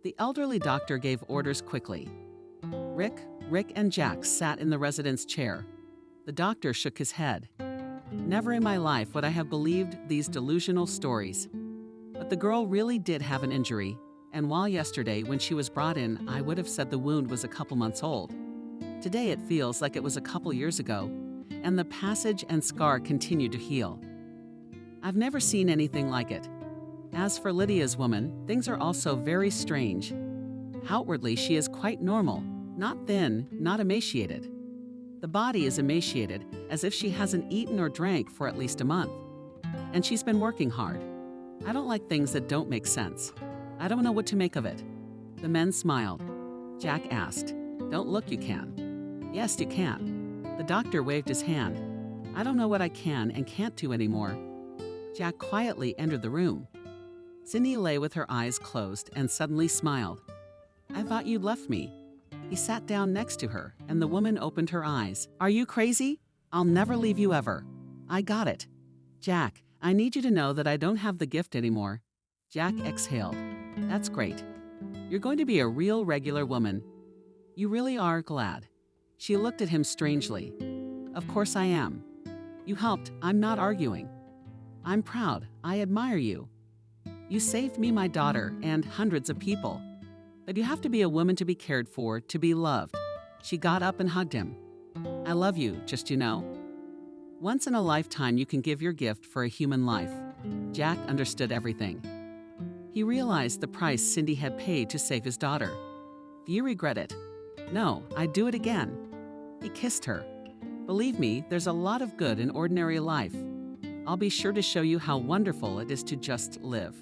The elderly doctor gave orders quickly. Rick and Jack sat in the resident's chair. The doctor shook his head. Never in my life would I have believed these delusional stories. But the girl really did have an injury, and while yesterday when she was brought in I would have said the wound was a couple months old, today it feels like it was a couple years ago, and the passage and scar continue to heal. I've never seen anything like it. As for Lydia's woman, things are also very strange. Outwardly, she is quite normal, not thin, not emaciated. The body is emaciated, as if she hasn't eaten or drank for at least a month. And she's been working hard. I don't like things that don't make sense. I don't know what to make of it. The men smiled. Jack asked, Don't look, you can. Yes, you can. The doctor waved his hand. I don't know what I can and can't do anymore. Jack quietly entered the room. Cindy lay with her eyes closed and suddenly smiled. I thought you'd left me. He sat down next to her, and the woman opened her eyes. Are you crazy? I'll never leave you ever. I got it. Jack, I need you to know that I don't have the gift anymore. Jack exhaled. That's great. You're going to be a real regular woman. You really are glad. She looked at him strangely. Of course I am. You helped. I'm not arguing. I'm proud. I admire you. You saved me, my daughter, and hundreds of people. But you have to be a woman to be cared for, to be loved. She got up and hugged him. I love you, just you know. Once in a lifetime you can give your gift for a human life. Jack understood everything. He realized the price Cindy had paid to save his daughter. "Do you regret it?" "No, I'd do it again." He kissed her. "Believe me, there's a lot of good in ordinary life. I'll be sure to show you how wonderful it is to just live."